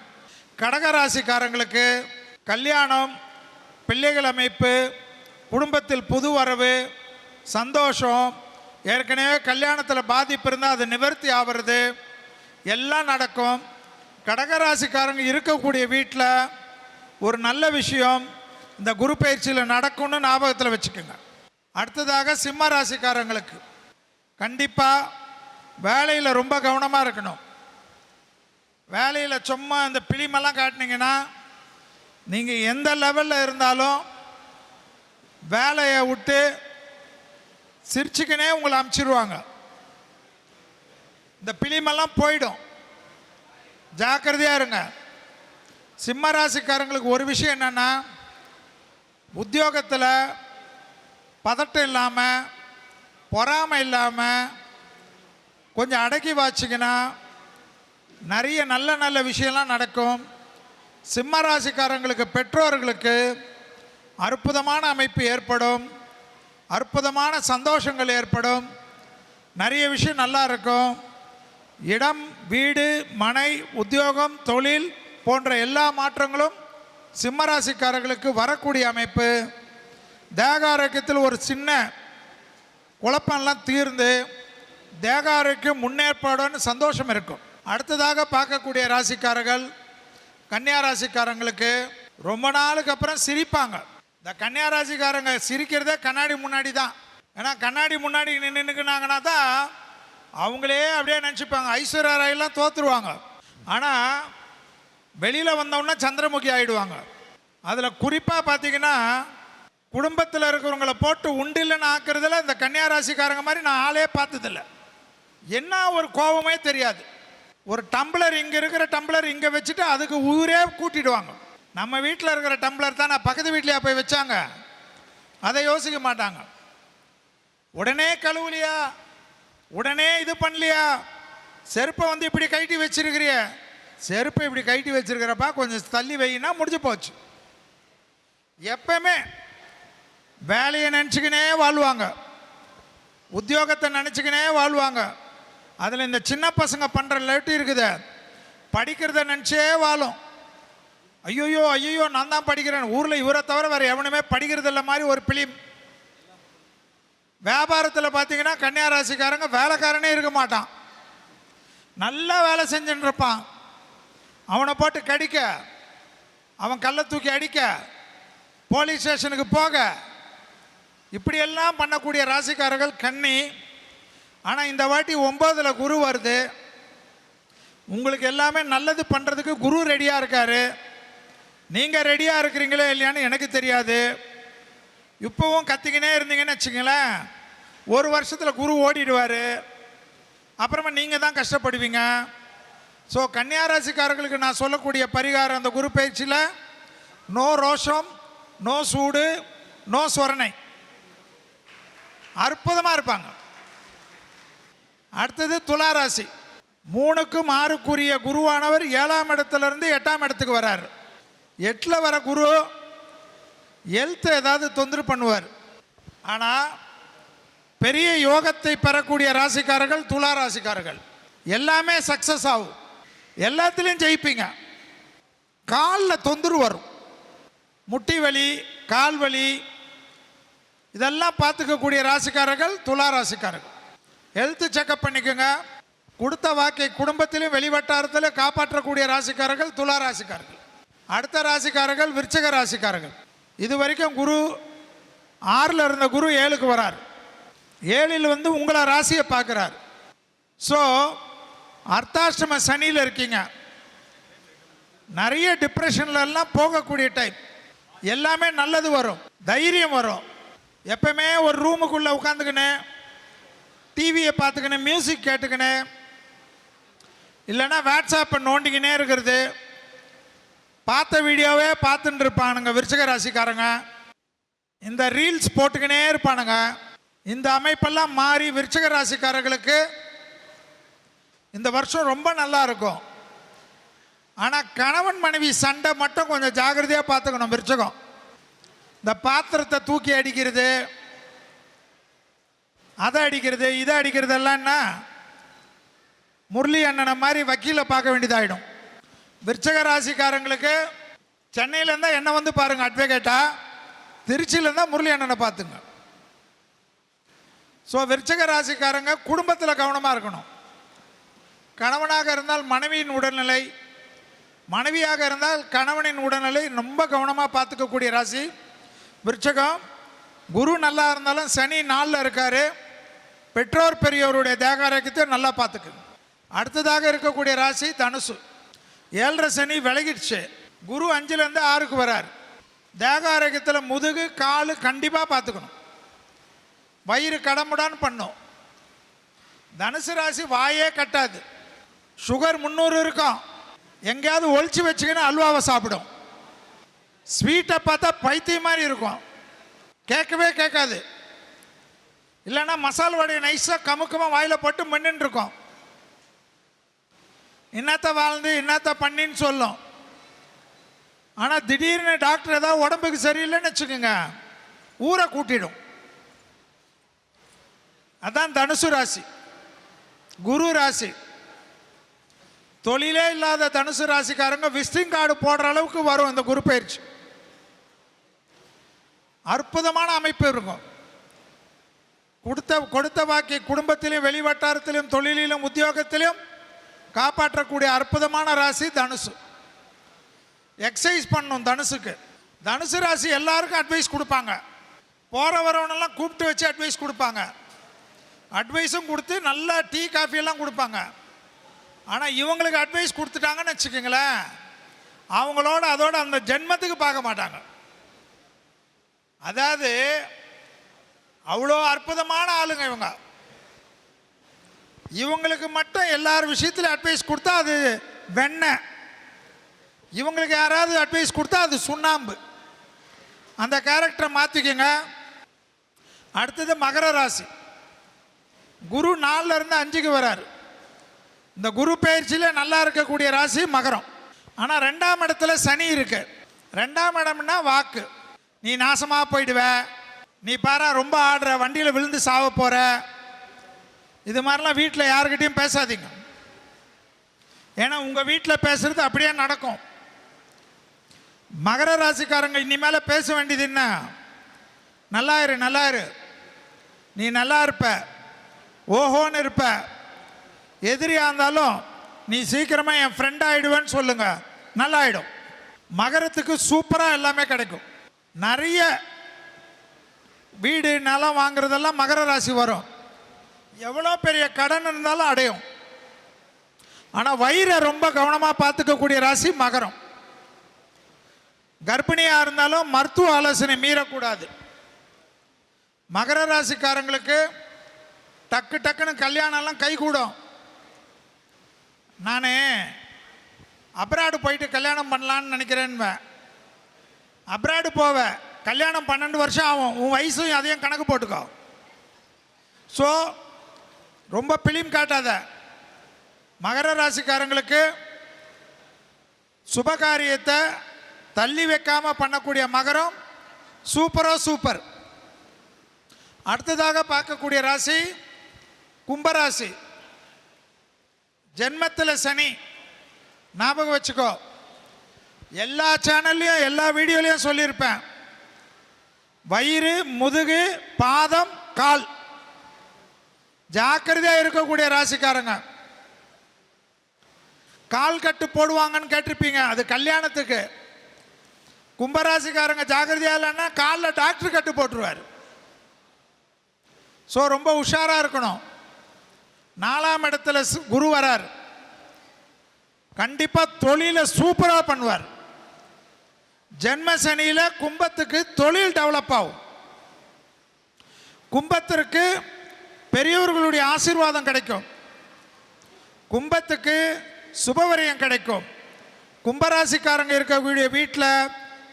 கடகராசிக்காரங்களுக்கு கல்யாணம், பிள்ளைகள் அமைப்பு, குடும்பத்தில் புது வரவு, சந்தோஷம், ஏற்கனவே கல்யாணத்தில் பாதிப்பு இருந்தால் அது நிவர்த்தி ஆகிறது, எல்லாம் நடக்கும். கடகராசிக்காரங்க இருக்கக்கூடிய வீட்டில் ஒரு நல்ல விஷயம் இந்த குரு பயிற்சியில் நடக்கும்னு ஞாபகத்தில் வச்சுக்கோங்க. அடுத்ததாக சிம்ம ராசிக்காரங்களுக்கு கண்டிப்பாக வேலையில் ரொம்ப கவனமாக இருக்கணும். வேலையில் சும்மா இந்த பிலிமெல்லாம் காட்டினீங்கன்னா நீங்கள் எந்த லெவலில் இருந்தாலும் வேலையை விட்டு சிரிச்சுக்கினே உங்களை அமுச்சிடுவாங்க. இந்த பிலிமெல்லாம் போயிடும், ஜாக்கிரதையாக இருங்க. சிம்ம ராசிக்காரங்களுக்கு ஒரு விஷயம் என்னென்னா, உத்தியோகத்தில் பதட்டம் இல்லாமல், பொறாமை இல்லாமல் கொஞ்சம் அடக்கி வாச்சிங்கன்னா நிறைய நல்ல நல்ல விஷயம்லாம் நடக்கும். சிம்ம ராசிக்காரங்களுக்கு பெற்றோர்களுக்கு அற்புதமான அமைப்பு ஏற்படும், அற்புதமான சந்தோஷங்கள் ஏற்படும், நிறைய விஷயம் நல்லா இருக்கும். இடம், வீடு, மனை, உத்தியோகம், தொழில் போன்ற எல்லா மாற்றங்களும் சிம்மராசிக்காரர்களுக்கு வரக்கூடிய அமைப்பு. தேக ஆரோக்கியத்தில் ஒரு சின்ன குழப்பம்லாம் தீர்ந்து தேக ஆரோக்கியம் முன்னேற்பாடுன்னு சந்தோஷம் இருக்கும். அடுத்ததாக பார்க்கக்கூடிய ராசிக்காரர்கள் கன்னியா ராசிக்காரங்களுக்கு ரொம்ப நாளுக்கு அப்புறம் சிரிப்பாங்க. இந்த கன்னியா ராசிக்காரங்க சிரிக்கிறதே கண்ணாடி முன்னாடி தான். ஏன்னா கண்ணாடி முன்னாடி நின்றுக்குனாங்கன்னா தான் அவங்களே அப்படியே நினச்சிப்பாங்க, ஐஸ்வர்யா ராயெல்லாம் தோற்றுருவாங்க. ஆனால் வெளியில் வந்தோடனே சந்திரமுகி ஆகிடுவாங்க. அதில் குறிப்பாக பார்த்தீங்கன்னா குடும்பத்தில் இருக்கிறவங்கள போட்டு உண்டில்லைன்னு ஆக்குறதுல இந்த கன்னியா ராசிக்காரங்க மாதிரி நான் ஆளே பார்த்ததில்ல. என்ன ஒரு கோபமே தெரியாது. ஒரு டம்ளர் இங்கே இருக்கிற டம்ளர் இங்கே வச்சுட்டு அதுக்கு ஊரே கூட்டிடுவாங்க. நம்ம வீட்டில் இருக்கிற டம்ளர் தான் நான் பக்கத்து வீட்லையா போய் வச்சாங்க, அதை யோசிக்க மாட்டாங்க. உடனே கழுவுலையா, உடனே இது பண்ணலையா, செருப்பை வந்து இப்படி கழட்டி வச்சிருக்கிறிய, செருப்பை இப்படி கழட்டி வச்சிருக்கிறப்பா கொஞ்சம் தள்ளி வைனா முடிஞ்சு போச்சு. எப்பவுமே வேலையை நினச்சிக்கினே வாழ்வாங்க, உத்தியோகத்தை நினச்சிக்கினே வாழ்வாங்க. அதில் இந்த சின்ன பசங்க பண்ணுற லேட்டு இருக்குது, படிக்கிறத நினச்சே வாழும். ஐயோயோ ஐயோயோ நான் தான் படிக்கிறேன், ஊரில் இவரை தவிர வேறு எவனுமே படிக்கிறது இல்லை மாதிரி ஒரு பிலிம். வியாபாரத்தில் பார்த்தீங்கன்னா கன்னியா ராசிக்காரங்க வேலைக்காரனே இருக்க மாட்டான், நல்லா வேலை செஞ்சுன்னு இருப்பான். அவனை போட்டு கடிக்க, அவன் கல்லை தூக்கி அடிக்க, போலீஸ் ஸ்டேஷனுக்கு போக, இப்படியெல்லாம் பண்ணக்கூடிய ராசிக்காரர்கள் கன்னி. ஆனால் இந்த வாட்டி 9ல் குரு வருது, உங்களுக்கு எல்லாமே நல்லது பண்ணுறதுக்கு குரு ரெடியாக இருக்கார். நீங்கள் ரெடியாக இருக்கிறீங்களே இல்லையான்னு எனக்கு தெரியாது. இப்போவும் கத்திக்கினே இருந்தீங்கன்னு வச்சுங்களேன், ஒரு வருஷத்தில் குரு ஓடிடுவார், அப்புறமா நீங்கள் தான் கஷ்டப்படுவீங்க. ஸோ கன்னியா ராசிக்காரர்களுக்கு நான் சொல்லக்கூடிய பரிகாரம், அந்த குரு பயிற்சியில் நோ ரோஷம், நோ சூடு, நோ சொரணை, அற்புதமாக இருப்பாங்க. அடுத்தது துலா ராசி. 3க்கும் 6க்குரிய குருவானவர் 7ஆம் இடத்துலேருந்து 8ஆம் இடத்துக்கு வரார். 8ல் வர குரு ஹெல்த் ஏதாவது தொந்தரவு பண்ணுவார். ஆனால் பெரிய யோகத்தை பெறக்கூடிய ராசிக்காரர்கள் துலா ராசிக்காரர்கள். எல்லாமே சக்ஸஸ் ஆகும், எல்லாத்துலேயும் ஜெயிப்பீங்க. காலில் தொந்தரவு வரும், முட்டி வலி, கால் வலி, இதெல்லாம் பார்த்துக்கக்கூடிய ராசிக்காரர்கள் துலா ராசிக்காரர்கள். ஹெல்த்து செக்கப் பண்ணிக்கோங்க. கொடுத்த வாக்கை குடும்பத்திலும் வெளிவட்டாரத்திலும் காப்பாற்றக்கூடிய ராசிக்காரர்கள் துலா ராசிக்காரர்கள். அடுத்த ராசிக்காரர்கள் விருச்சிக ராசிக்காரர்கள். இது வரைக்கும் குரு 6ல் இருந்த குரு 7க்கு வரார். 7ல் வந்து உங்களை ராசியை பார்க்குறார். ஸோ அர்த்தாஷ்டம சனியில் இருக்கீங்க, நிறைய டிப்ரெஷன்லாம் போகக்கூடிய டைம். எல்லாமே நல்லது வரும், தைரியம் வரும். எப்பவுமே ஒரு ரூமுக்குள்ளே உட்காந்துக்கினேன், டிவியை பார்த்துக்கினேன், மியூசிக் கேட்டுக்கினேன், இல்லைன்னா வாட்ஸ்அப்பை நோண்டிக்கினே இருக்கிறது, பார்த்த வீடியோவே பார்த்துட்டு இருப்பானுங்க விருச்சிக ராசிக்காரங்க. இந்த ரீல்ஸ் போட்டுக்கினே இருப்பானுங்க. இந்த அமைப்பெல்லாம் மாறி விருச்சிக ராசிக்காரர்களுக்கு இந்த வருஷம் ரொம்ப நல்லா இருக்கும். ஆனால் கணவன் மனைவி சண்டை மட்டும் கொஞ்சம் ஜாகிரதையாக பார்த்துக்கணும். விருச்சிகம் இந்த பாத்திரத்தை தூக்கி அடிக்கிறது, அதை அடிக்கிறது, இதை அடிக்கிறதெல்லாம் என்ன முரளி அண்ணனை மாதிரி வக்கீலை பார்க்க வேண்டியதாகிடும். விருச்சிக ராசிக்காரங்களுக்கு சென்னையிலேருந்தா என்ன வந்து பாருங்கள் அட்வொகேட்டா, திருச்சியிலேருந்தா முரளி அண்ணனை பார்த்துங்க. ஸோ விருச்சிக ராசிக்காரங்க குடும்பத்தில் கவனமாக இருக்கணும். கணவனாக இருந்தால் மனைவியின் உடல்நிலை, மனைவியாக இருந்தால் கணவனின் உடல்நிலை ரொம்ப கவனமாக பார்த்துக்கக்கூடிய ராசி விருச்சிகம். குரு நல்லா இருந்தாலும் சனி 4ல் இருக்கார். பெற்றோர் பெரியவருடைய தேக ஆரோக்கியத்தை நல்லா பார்த்துக்கு. அடுத்ததாக இருக்கக்கூடிய ராசி தனுசு. 7.5 சனி விலகிடுச்சு. குரு 5லேருந்து 6க்கு வரார். தேக ஆரோக்கியத்தில் முதுகு காலு கண்டிப்பாக பார்த்துக்கணும். வயிறு கடமுடான்னு பண்ணும். தனுசு ராசி வாயே கட்டாது. சுகர் 300 இருக்கும். எங்கேயாவது ஒழிச்சு வச்சுக்கின்னு அல்வாவை சாப்பிடும். ஸ்வீட்டை பார்த்தா பைத்தியம் மாதிரி இருக்கும், கேட்கவே கேட்காது. இல்லைன்னா மசால் வடையை நைஸாக கமுக்கமாக வாயில் போட்டு மென்னுன்னு இருக்கும். என்னத்த வாழ்ந்து என்னத்த பண்ணின்னு சொல்லும். ஆனால் திடீர்னு டாக்டர் ஏதாவது உடம்புக்கு சரியில்லைன்னு வச்சுக்கோங்க, ஊரை கூட்டிடும். அதான் தனுசு ராசி. குரு ராசி. தொழிலே இல்லாத தனுசு ராசிக்காரங்க விசிட்டிங் கார்டு போடுற அளவுக்கு வரும் இந்த குரு பயிற்சி. அற்புதமான அமைப்பு இருக்கும். கொடுத்த வாக்கி குடும்பத்திலும் வெளிவட்டாரத்திலும் தொழிலிலும் உத்தியோகத்திலும் காப்பாற்றக்கூடிய அற்புதமான ராசி தனுசு. எக்ஸசைஸ் பண்ணும் தனுசுக்கு. தனுசு ராசி எல்லாருக்கும் அட்வைஸ் கொடுப்பாங்க. போகிற வரவனெல்லாம் கூப்பிட்டு வச்சு அட்வைஸ் கொடுப்பாங்க. அட்வைஸும் கொடுத்து நல்லா டீ காஃபியெல்லாம் கொடுப்பாங்க. ஆனால் இவங்களுக்கு அட்வைஸ் கொடுத்துட்டாங்கன்னு வச்சுக்கோங்களேன், அவங்களோட அதோட அந்த ஜென்மத்துக்கு பார்க்க மாட்டாங்க. அதாவது அவ்வளோ அற்புதமான ஆளுங்க இவங்க. இவங்களுக்கு மட்டும் எல்லார் விஷயத்தில் அட்வைஸ் கொடுத்தா அது வெண்ணெய், இவங்களுக்கு யாராவது அட்வைஸ் கொடுத்தா அது சுண்ணாம்பு. அந்த கேரக்டரை மாற்றிக்கங்க. அடுத்தது மகர ராசி. குரு 4லேருந்து 5க்கு வராரு. இந்த குரு பயிற்சியில் நல்லா இருக்கக்கூடிய ராசி மகரம். ஆனால் 2ஆம் இடத்துல சனி இருக்கு. 2ஆம் இடம்னா வாக்கு. நீ நாசமாக போயிடுவ, நீ பாரா ரொம்ப ஆடுற, வண்டியில் விழுந்து சாவ போகிற, இது மாதிரிலாம் வீட்டில் யாருக்கிட்டையும் பேசாதீங்க. ஏன்னா உங்கள் வீட்டில் பேசுகிறது அப்படியே நடக்கும். மகர ராசிக்காரங்க இனிமேல் பேச வேண்டியது என்ன, நல்லா இரு நல்லா இரு, நீ நல்லா இருப்ப, ஓஹோன்னு இருப்ப. எதிரியாக இருந்தாலும் நீ சீக்கிரமாக என் ஃப்ரெண்ட் ஆகிடுவேன்னு சொல்லுங்க, நல்லா ஆகிடும். மகரத்துக்கு சூப்பராக எல்லாமே கிடைக்கும். நிறைய வீடு நிலம் வாங்குறதெல்லாம் மகர ராசி வரும். எவ்வளோ பெரிய கடன் இருந்தாலும் அடையும். ஆனால் வயிறை ரொம்ப கவனமாக பார்த்துக்கக்கூடிய ராசி மகரம். கர்ப்பிணியாக இருந்தாலும் மருத்துவ ஆலோசனை மீறக்கூடாது. மகர ராசிக்காரங்களுக்கு டக்கு டக்குன்னு கல்யாணம்லாம் கை கூடும். நான் அப்ராடு போயிட்டு கல்யாணம் பண்ணலான்னு நினைக்கிறேன்னு. அப்ராடு போவேன், கல்யாணம் 12 வருஷம் ஆகும். உன் வயசும் அதையும் கணக்கு போட்டுக்கோ. ஸோ ரொம்ப பிலிம் காட்டாத. மகர ராசிக்காரங்களுக்கு சுபகாரியத்தை தள்ளி வைக்காமல் பண்ணக்கூடிய மகரம் சூப்பரோ சூப்பர். அடுத்ததாக பார்க்கக்கூடிய ராசி கும்பராசி. ஜென்மத்தில் சனி. ஞாபகம் வச்சுக்கோ, எல்லா சேனல்லையும் எல்லா வீடியோலையும் சொல்லியிருப்பேன். வயிறு, முதுகு, பாதம், கால் ஜாக்கிரதையாக இருக்கக்கூடிய ராசிக்காரங்க. கால் கட்டு போடுவாங்கன்னு கேட்டிருப்பீங்க, அது கல்யாணத்துக்கு. கும்பராசிக்காரங்க ஜாக்கிரதையாக இல்லைன்னா காலில் டாக்டர் கட்டு போட்டுருவார். ஸோ ரொம்ப உஷாராக இருக்கணும். 4ஆம் இடத்துல குரு வரார். கண்டிப்பாக தொழிலை சூப்பராக பண்ணுவார். ஜென்ம சனியில் கும்பத்துக்கு தொழில் டெவலப் ஆகும். கும்பத்திற்கு பெரியவர்களுடைய ஆசீர்வாதம் கிடைக்கும். கும்பத்துக்கு சுபவரியம் கிடைக்கும். கும்பராசிக்காரங்க இருக்கக்கூடிய வீட்டில்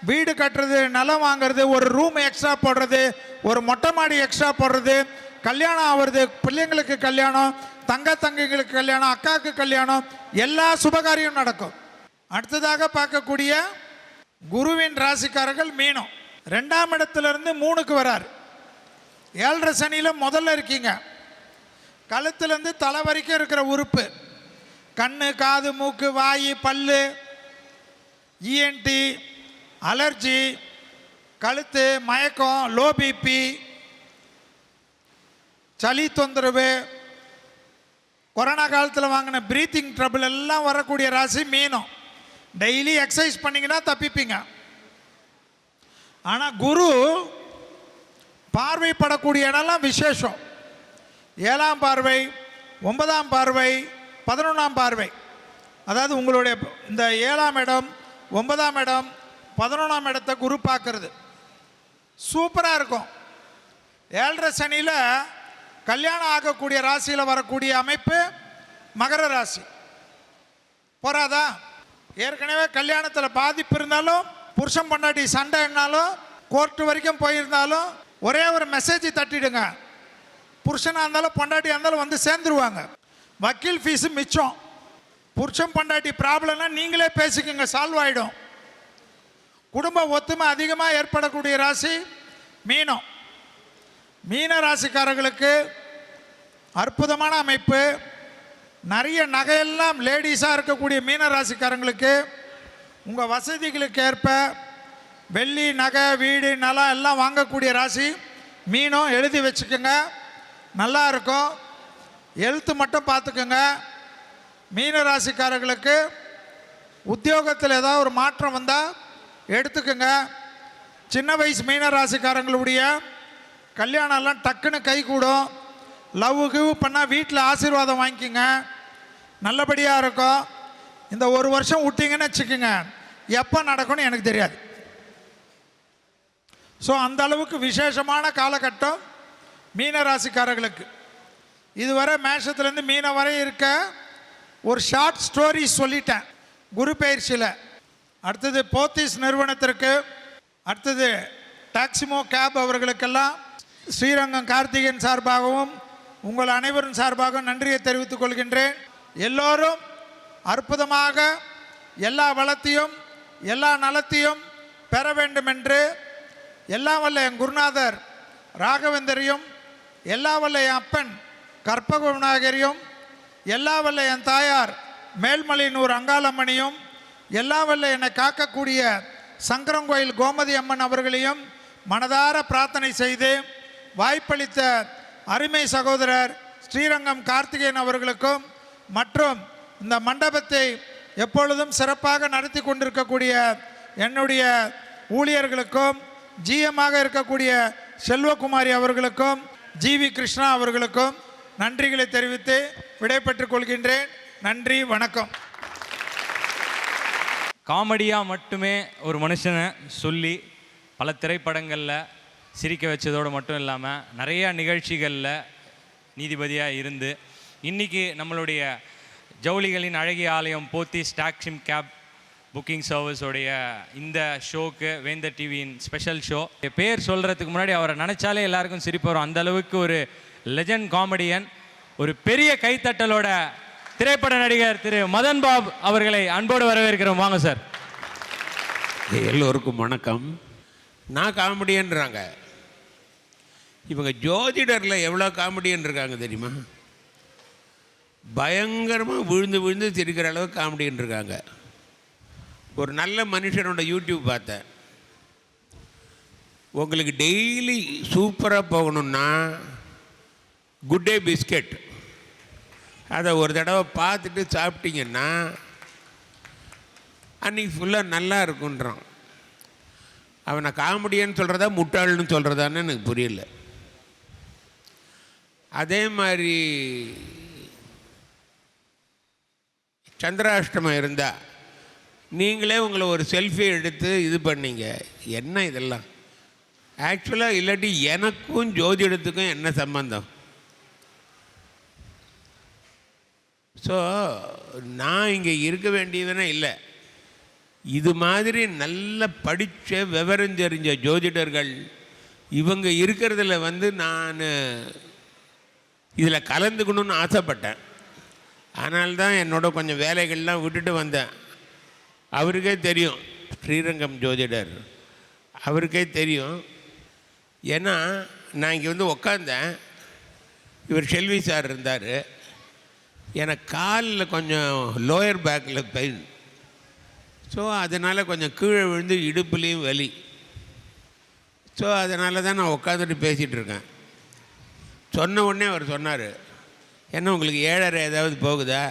வீடு கட்டுறது, நிலம் வாங்குறது, ஒரு ரூம் எக்ஸ்ட்ரா போடுறது, ஒரு மொட்டை மாடி எக்ஸ்ட்ரா போடுறது, கல்யாணம் ஆகுறது, பிள்ளைங்களுக்கு கல்யாணம், தங்கைங்களுக்கு கல்யாணம், அக்காவுக்கு கல்யாணம், எல்லா சுபகாரியம் நடக்கும். அடுத்ததாக பார்க்கக்கூடிய குருவின் ராசிக்காரர்கள் மீனம். 2ஆம் இடத்துலேருந்து 3க்கு வரார். 7.5 சனியில் முதல்ல இருக்கீங்க. கழுத்துலேருந்து தலை வரைக்கும் இருக்கிற உறுப்பு, கண்ணு, காது, மூக்கு, வாய், பல்லு, இஎன்டி, அலர்ஜி, கழுத்து, மயக்கம், லோ பிபி, சளி தொந்தரவு, கொரோனா காலத்தில் வாங்கின ப்ரீத்திங் ட்ரபிள் எல்லாம் வரக்கூடிய ராசி மீனம். டெய்லி எக்ஸசைஸ் பண்ணிங்கன்னா தப்பிப்பீங்க. ஆனால் குரு பார்வைப்படக்கூடிய இடம்லாம் விசேஷம். 7ஆம் பார்வை, 9ஆம் பார்வை, 11ஆம் பார்வை. அதாவது உங்களுடைய இந்த 7ஆம் இடம், 9ஆம் இடம், 11ஆம் இடத்தை குரு பார்க்கறது சூப்பராக இருக்கும். 7.5 சனியில் கல்யாணம் ஆகக்கூடிய ராசியில் வரக்கூடிய அமைப்பு மகர ராசி. போறாதா? ஏற்கனவே கல்யாணத்தில் பாதிப்பு இருந்தாலும், புருஷன் பொண்டாட்டி சண்டைனாலும், கோர்ட்டு வரைக்கும் போயிருந்தாலும் ஒரே ஒரு மெசேஜ் தட்டிடுங்க. புருஷனாக இருந்தாலும் பொண்டாட்டியாக இருந்தாலும் வந்து சேர்ந்துருவாங்க. வக்கீல் ஃபீஸு மிச்சம். புருஷன் பொண்டாட்டி ப்ராப்ளம்னா நீங்களே பேசிக்கோங்க, சால்வ் ஆகிடும். குடும்ப ஒத்துமை அதிகமாக ஏற்படக்கூடிய ராசி மீனம். மீன ராசிக்காரர்களுக்கு அற்புதமான அமைப்பு. நிறைய நகையெல்லாம் லேடிஸாக இருக்கக்கூடிய மீன ராசிக்காரங்களுக்கு உங்கள் வசதிகளுக்கு ஏற்ப வெள்ளி, நகை, வீடு, நிலம் எல்லாம் வாங்கக்கூடிய ராசி மீனம். எழுதி வச்சுக்கோங்க, நல்லா இருக்கும். எழுத்து மட்டும் பார்த்துக்கோங்க. மீன ராசிக்காரர்களுக்கு உத்தியோகத்தில் ஏதாவது ஒரு மாற்றம் வந்தால் எடுத்துக்கோங்க. சின்ன வயசு மீன ராசிக்காரங்களுடைய கல்யாணம்லாம் டக்குன்னு கை கூடும். லவ் கிவ் பண்ணால் வீட்டில் ஆசீர்வாதம் வாங்கிக்கோங்க, நல்லபடியாக இருக்கும். இந்த ஒரு வருஷம் விட்டிங்கன்னு வச்சுக்கோங்க, எப்போ நடக்கும்னு எனக்கு தெரியாது. ஸோ அந்த அளவுக்கு விசேஷமான காலகட்டம் மீன ராசிக்காரர்களுக்கு. இதுவரை மேஷத்துலேருந்து மீனம் வரை இருக்க ஒரு ஷார்ட் ஸ்டோரி சொல்லிட்டேன் குரு பயிற்சியில். அடுத்தது போத்தீஸ் நிறுவனத்திற்கு, அடுத்தது டாக்ஸிமோ கேப் அவர்களுக்கெல்லாம் ஸ்ரீரங்கம் கார்த்திகேயன் சார்பாகவும் உங்கள் அனைவரும் சார்பாகவும் நன்றியை தெரிவித்துக் கொள்கின்றேன். எல்லோரும் அற்புதமாக எல்லா வளத்தையும் எல்லா நலத்தையும் பெற வேண்டும் என்று எல்லாம் வல்ல என் குருநாதர் ராகவேந்தரையும், எல்லா வல்ல என் அப்பன் கற்பக விநாயகரையும், எல்லா வல்ல என் தாயார் மேல்மலையனூர் அங்காளம்மனையும், எல்லா வல்ல என்னை காக்கக்கூடிய சங்கரங்கோயில் கோமதி அம்மன் அவர்களையும் மனதார பிரார்த்தனை செய்து, வாய்ப்பளித்த அருமை சகோதரர் ஸ்ரீரங்கம் கார்த்திகேயன் அவர்களுக்கும் மற்றும் இந்த மண்டபத்தை எப்பொழுதும் சிறப்பாக நடத்தி கொண்டிருக்கக்கூடிய என்னுடைய ஊழியர்களுக்கும், ஜிஎம்மாக இருக்கக்கூடிய செல்வகுமாரி அவர்களுக்கும், ஜிவி கிருஷ்ணா அவர்களுக்கும் நன்றிகளை தெரிவித்து விடைபெற்றுக் கொள்கின்றேன். நன்றி, வணக்கம். காமெடியாக மட்டுமே ஒரு மனுஷனை சொல்லி பல திரைப்படங்களில் சிரிக்க வச்சதோடு மட்டும் இல்லாமல் நிறையா நிகழ்ச்சிகளில் நீதிபதியாக இருந்து இன்றைக்கி நம்மளுடைய ஜவுளிகளின் அழகிய ஆலயம் போத்தீஸ் டாக்ஸிம் கேப் புக்கிங் சர்வீஸோடைய இந்த ஷோக்கு வேந்தர் டிவியின் ஸ்பெஷல் ஷோ. பேர் சொல்கிறதுக்கு முன்னாடி அவரை நினச்சாலே எல்லாருக்கும் சிரிப்பு வரும். அந்த அளவுக்கு ஒரு லெஜண்ட் காமெடியன். ஒரு பெரிய கைத்தட்டலோட திரைப்பட நடிகர் திரு மதன் பாப் அவர்களை அன்போடு வரவேற்கிறோம். வாங்க சார். எல்லோருக்கும் வணக்கம். நான் காமெடியன்றாங்க, இவங்க ஜோதிடரில் எவ்வளோ காமெடியன் இருக்காங்க தெரியுமா? பயங்கரமாக விழுந்து விழுந்து சிரிக்கிற அளவுக்கு காமெடியன் இருக்காங்க. ஒரு நல்ல மனுஷனோட யூடியூப் பார்த்தேன். உங்களுக்கு டெய்லி சூப்பராக போகணுன்னா குட் டே பிஸ்கெட் அதை ஒரு தடவை பார்த்துட்டு சாப்பிட்டீங்கன்னா அன்றைக்கி ஃபுல்லாக நல்லா இருக்குன்றான். அவனை காமெடியன்னு சொல்கிறதா முட்டாள்னு சொல்கிறதான்னு எனக்கு புரியல. அதே மாதிரி சந்திராஷ்டமம் இருந்தால் நீங்களே உங்களை ஒரு செல்ஃபி எடுத்து இது பண்ணீங்க. என்ன இதெல்லாம் ஆக்சுவலாக இல்லாட்டி எனக்கும் ஜோதிடத்துக்கும் என்ன சம்பந்தம்? ஸோ நான் இங்கே இருக்க வேண்டியதுனே இல்லை. இது மாதிரி நல்ல படித்த விவரம் தெரிஞ்ச ஜோதிடர்கள் இவங்க இருக்கிறதுல வந்து நான் இதில் கலந்துக்கணும்னு ஆசைப்பட்டேன். அதனால்தான் என்னோட கொஞ்சம் வேலைகள்லாம் விட்டுட்டு வந்தேன். அவருக்கே தெரியும், ஸ்ரீரங்கம் ஜோதிடர் அவருக்கே தெரியும். ஏன்னா நான் இங்கே வந்து உக்காந்தேன், இவர் செல்வி சார் இருந்தார். எனக்கு காலில் கொஞ்சம் லோயர் பேக்கில் பெயின். ஸோ அதனால் கொஞ்சம் கீழே விழுந்து இடுப்புலேயும் வலி. ஸோ அதனால தான் நான் உட்காந்துட்டு பேசிகிட்டு இருக்கேன். சொன்ன உடனே அவர் சொன்னார், என்ன உங்களுக்கு 7:30 ஏதாவது போகுதா?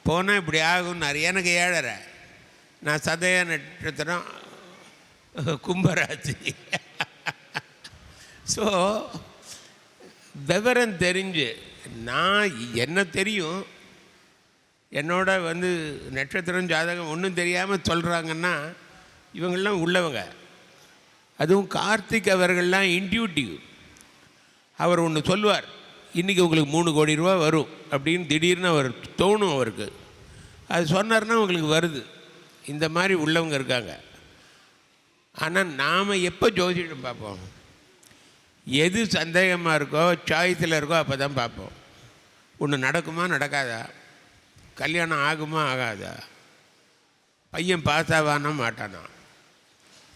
போனால் இப்படி ஆகும்னாரு. எனக்கு 7:30, நான் சதய நட்சத்திரம் கும்பராசி. ஸோ விவரம் தெரிஞ்சு நான் என்ன தெரியும், என்னோட வந்து நட்சத்திரம் ஜாதகம் ஒன்றும் தெரியாமல் சொல்கிறாங்கன்னா இவங்கெல்லாம் உள்ளவங்க. அதுவும் கார்த்திக் அவர்கள்லாம் இன்ட்யூட்டிவ். அவர் ஒன்று சொல்லுவார், இன்றைக்கி உங்களுக்கு 3 கோடி ரூபா வரும் அப்படின்னு திடீர்னு அவர் தோணும் அவருக்கு. அது சொன்னார்னா உங்களுக்கு வருது. இந்த மாதிரி உள்ளவங்க இருக்காங்க. ஆனால் நாம் எப்போ ஜோதிடம் பார்ப்போம்? எது சந்தேகமாக இருக்கோ, சாய்ஸில் இருக்கோ அப்போ தான் பார்ப்போம். ஒன்று நடக்குமா நடக்காதா, கல்யாணம் ஆகுமா ஆகாதா, பையன் பாஸ் ஆவானா மாட்டானா,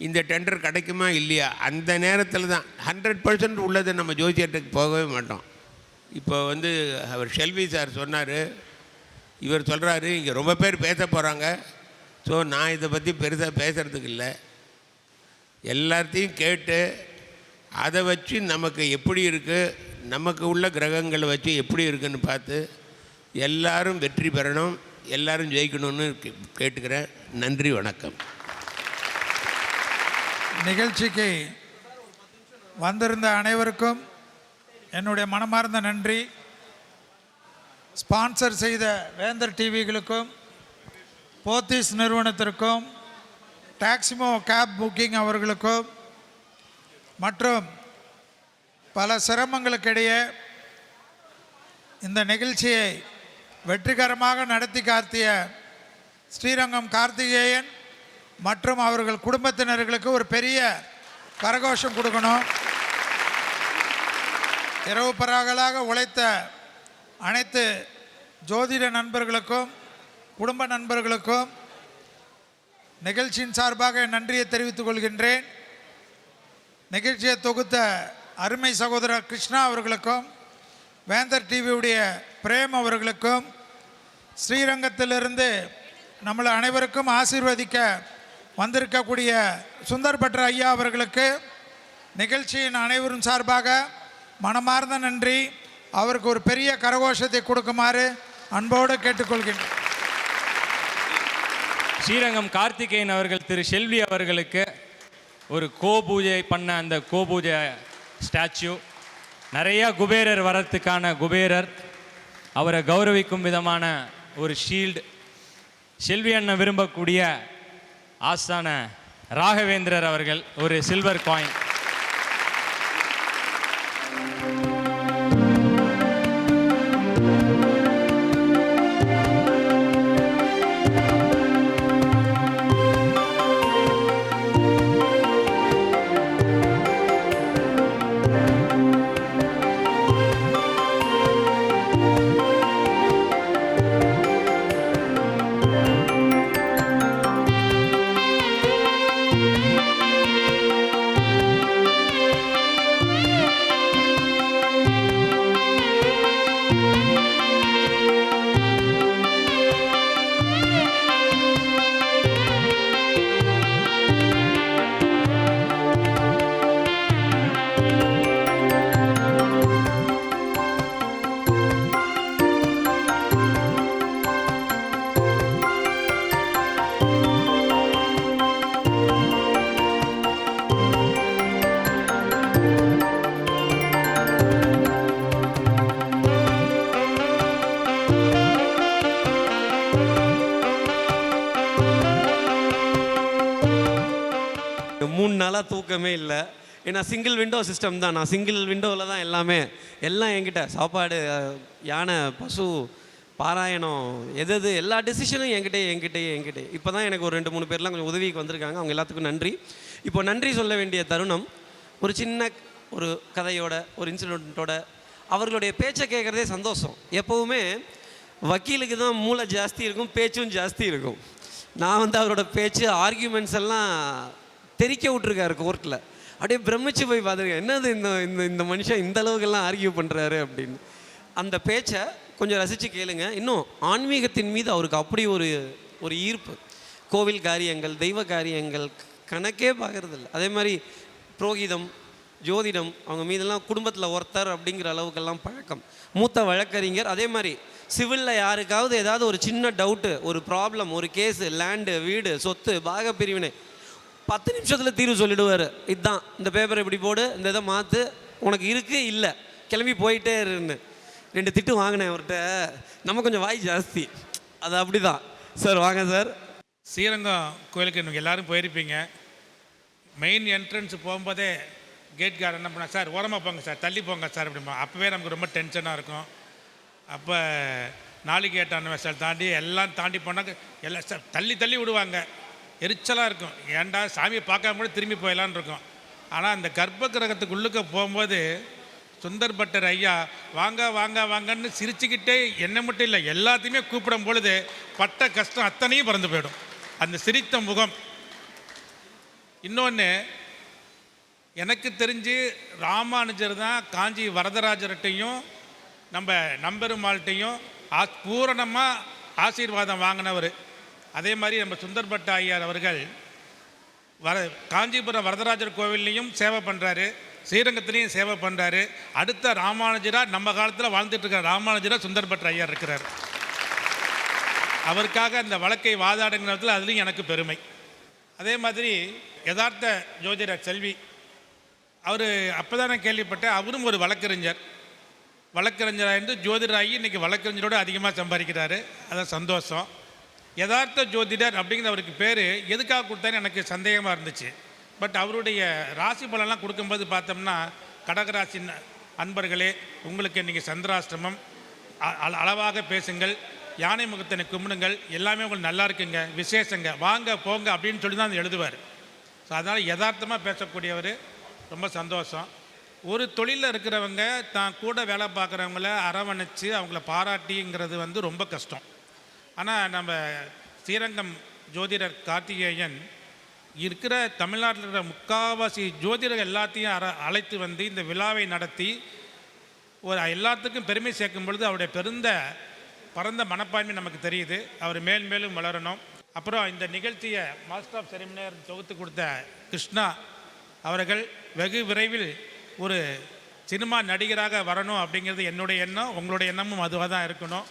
இந்த டெண்டர் கிடைக்குமா இல்லையா, அந்த நேரத்தில் தான் 100% உள்ளதை நம்ம ஜோதிடத்துக்கு போகவே மாட்டோம். இப்போ வந்து அவர் செல்வி சார் சொன்னார், இவர் சொல்கிறாரு இங்கே ரொம்ப பேர் பேச போகிறாங்க. ஸோ நான் இதை பற்றி பெருசாக பேசுகிறதுக்கு இல்லை, எல்லாத்தையும் கேட்டு அதை வச்சு நமக்கு எப்படி இருக்குது, நமக்கு உள்ள கிரகங்களை வச்சு எப்படி இருக்குன்னு பார்த்து எல்லாரும் வெற்றி பெறணும், எல்லாரும் ஜெயிக்கணும்னு கேட்டுக்கிறேன். நன்றி, வணக்கம். நிகழ்ச்சிக்கு வந்திருந்த அனைவருக்கும் என்னுடைய மனமார்ந்த நன்றி. ஸ்பான்சர் செய்த வேந்தர் டிவிகளுக்கும், போத்தீஸ் நிறுவனத்திற்கும், டாக்ஸிமோ கேப் புக்கிங் அவர்களுக்கும் மற்றும் பல சிரமங்களுக்கிடையே இந்த நிகழ்ச்சியை வெற்றிகரமாக நடத்தி காட்டிய ஸ்ரீரங்கம் கார்த்திகேயன் மற்றும் அவர்கள் குடும்பத்தினர்களுக்கு ஒரு பெரிய கரகோஷம் கொடுக்கணும். இரவு பகலாக உழைத்த அனைத்து ஜோதிட நண்பர்களுக்கும் குடும்ப நண்பர்களுக்கும் நிகழ்ச்சியின் சார்பாக நன்றியை தெரிவித்துக் கொள்கின்றேன். நிகழ்ச்சியை தொகுத்த அருமை சகோதரர் கிருஷ்ணா அவர்களுக்கும், வேந்தர் டிவியுடைய பிரேம் அவர்களுக்கும், ஸ்ரீரங்கத்திலிருந்து நம்மளை அனைவருக்கும் ஆசீர்வதிக்க வந்திருக்கக்கூடிய சுந்தர் பட்ர ஐயா அவர்களுக்கு நிகழ்ச்சியின் அனைவரும் சார்பாக மனமார்ந்த நன்றி. அவருக்கு ஒரு பெரிய கரகோஷத்தை கொடுக்குமாறு அன்போடு கேட்டுக்கொள்கின்றேன். ஸ்ரீரங்கம் கார்த்திகேயன் அவர்கள் திரு செல்வி அவர்களுக்கு ஒரு கோபூஜை பண்ண அந்த கோபூஜை ஸ்டாச்சு, நிறையா குபேரர் வரத்துக்கான குபேரர், அவரை கௌரவிக்கும் விதமான ஒரு ஷீல்டு, செல்வி அண்ணன் விரும்பக்கூடிய ஆஸ்தான ராகவேந்திரர் அவர்கள் ஒரு சில்வர் காயின். தூக்கமே இல்லை. ஏன்னா சிங்கிள் விண்டோ சிஸ்டம் தான், நான் சிங்கிள் விண்டோவில் தான் எல்லாம் என்கிட்ட சாப்பாடு, யானை, பசு, பாராயணம் எது எல்லா டெசிஷனும் என்கிட்டே இப்போ தான் எனக்கு ஒரு 2-3 பேர்லாம் கொஞ்சம் உதவிக்கு வந்திருக்காங்க. அவங்க எல்லாத்துக்கும் நன்றி. இப்போ நன்றி சொல்ல வேண்டிய தருணம். ஒரு சின்ன ஒரு கதையோட ஒரு இன்சிடெண்ட்டோட அவர்களுடைய பேச்சை கேட்குறதே சந்தோஷம். எப்போவுமே வக்கீலுக்கு தான் மூளை ஜாஸ்தி இருக்கும், பேச்சும் ஜாஸ்தி இருக்கும். நான் அவரோட பேச்சு ஆர்கியூமெண்ட்ஸ் எல்லாம் தெரிக்க விட்ருக்காரு கோர்ட்டில். அப்படியே பிரமிச்சு போய் பார்த்துருக்கேன், என்னது இந்த மனுஷன் இந்த அளவுக்கெல்லாம் ஆர்கியூ பண்ணுறாரு அப்படின்னு. அந்த பேச்சை கொஞ்சம் ரசித்து கேளுங்க. இன்னும் ஆன்மீகத்தின் மீது அவருக்கு அப்படி ஒரு ஈர்ப்பு. கோவில் காரியங்கள், தெய்வ காரியங்கள் கணக்கே பார்க்குறதில்ல. அதே மாதிரி புரோகிதம், ஜோதிடம் அவங்க மீதெல்லாம் குடும்பத்தில் ஒருத்தர் அப்படிங்கிற அளவுக்கெல்லாம் பழக்கம். மூத்த வழக்கறிஞர். அதே மாதிரி சிவிலில் யாருக்காவது ஏதாவது ஒரு சின்ன டவுட்டு, ஒரு ப்ராப்ளம், ஒரு கேஸு, லேண்டு, வீடு, சொத்து, பாக பிரிவினை 10 நிமிஷத்தில் தீர்வு சொல்லிடுவார். இதுதான், இந்த பேப்பரை இப்படி போடு, இந்த இதை மாற்று, உனக்கு இருக்குது இல்லை கிளம்பி போயிட்டே இருன்னு. 2 திட்டு வாங்கினேன் அவர்கிட்ட. நம்ம கொஞ்சம் வாய் ஜாஸ்தி, அது அப்படி தான். சார் வாங்க சார். ஸ்ரீரங்கம் கோயிலுக்கு நீங்கள் எல்லோரும் போயிருப்பீங்க. மெயின் என்ட்ரன்ஸ் போகும்போதே கேட்கார் என்ன பண்ண, சார் ஓரமாக போங்க சார், தள்ளி போங்க சார் அப்படிமா. அப்போவே நமக்கு ரொம்ப டென்ஷனாக இருக்கும். அப்போ நாளிகேட்டான வசல் தாண்டி எல்லாம் தாண்டி போனாங்க, எல்லாம் சார் தள்ளி விடுவாங்க. எரிச்சலாக இருக்கும், ஏன்டா சாமியை பார்க்காம கூட திரும்பி போயிடலான்னு இருக்கும். ஆனால் அந்த கர்ப்ப கிரகத்துக்கு உள்ளுக்க போகும்போது சுந்தர் பட்டர் ஐயா வாங்க வாங்க வாங்கன்னு சிரிச்சுக்கிட்டே என்ன மட்டும் இல்லை எல்லாத்தையுமே கூப்பிடும் பொழுது பட்ட கஷ்டம் அத்தனையும் பறந்து போயிடும் அந்த சிரித்த முகம். இன்னொன்று, எனக்கு தெரிஞ்சு ராமானுஜர் தான் காஞ்சி வரதராஜர்கிட்டையும் நம்ம நம்பெருமாள்கிட்டையும் பூரணமாக ஆசீர்வாதம் வாங்கினவர். அதே மாதிரி நம்ம சுந்தர் பட்ட ஐயார் அவர்கள் காஞ்சிபுரம் வரதராஜர் கோவில்லையும் சேவை பண்ணுறாரு, ஸ்ரீரங்கத்திலையும் சேவை பண்ணுறாரு. அடுத்த ராமானுஜராக நம்ம காலத்தில் வாழ்ந்துட்டு இருக்கிற ராமானுஜராக சுந்தர் பட்ட ஐயார் இருக்கிறார். அவருக்காக அந்த வழக்கை வாதாடுங்கிறதுல அதுலேயும் எனக்கு பெருமை. அதே மாதிரி யதார்த்த ஜோதிடர் செல்வி அவர் அப்போ தான் நான் கேள்விப்பட்டேன், அவரும் ஒரு வழக்கறிஞராக இருந்து ஜோதிடராகி இன்றைக்கி வழக்கறிஞரோடு அதிகமாக சம்பாதிக்கிறாரு. அதான் சந்தோஷம். யதார்த்த ஜோதிடர் அப்படிங்கிற அவருக்கு பேர் எதுக்காக கொடுத்தாரு எனக்கு சந்தேகமாக இருந்துச்சு. பட் அவருடைய ராசி பலன்லாம் கொடுக்கும்போது பார்த்தோம்னா, கடகராசி அன்பர்களே உங்களுக்கு இன்றைக்கி சந்திராஷ்டிரமம், அளவாக பேசுங்கள், யானை முகத்தினை கும்பிடுங்கள், எல்லாமே உங்களுக்கு நல்லா இருக்குங்க, விசேஷங்க, வாங்க போங்க அப்படின்னு சொல்லி தான் எழுதுவார். ஸோ அதனால் யதார்த்தமாக பேசக்கூடியவர். ரொம்ப சந்தோஷம். ஒரு தொழிலில் இருக்கிறவங்க தான் கூட வேலை பார்க்குறவங்கள அரவணைச்சு அவங்கள பாராட்டிங்கிறது ரொம்ப கஷ்டம். ஆனால் நம்ம ஸ்ரீரங்கம் ஜோதிடர் கார்த்திகேயன் இருக்கிற தமிழ்நாட்டில் இருக்கிற முக்கால்வாசி ஜோதிடர்கள் எல்லாத்தையும் அழைத்து வந்து இந்த விழாவை நடத்தி எல்லாத்துக்கும் பெருமை சேர்க்கும் பொழுது அவருடைய பரந்த மனப்பான்மை நமக்கு தெரியுது. அவர் மேலும் வளரணும். அப்புறம் இந்த நிகழ்ச்சியை மாஸ்டர் ஆஃப் செரிமனியர் தொகுத்து கொடுத்த கிருஷ்ணா அவர்கள் வெகு விரைவில் ஒரு சினிமா நடிகராக வரணும் அப்படிங்கிறது என்னுடைய எண்ணம். உங்களுடைய எண்ணமும் அதுவாக தான் இருக்கணும்.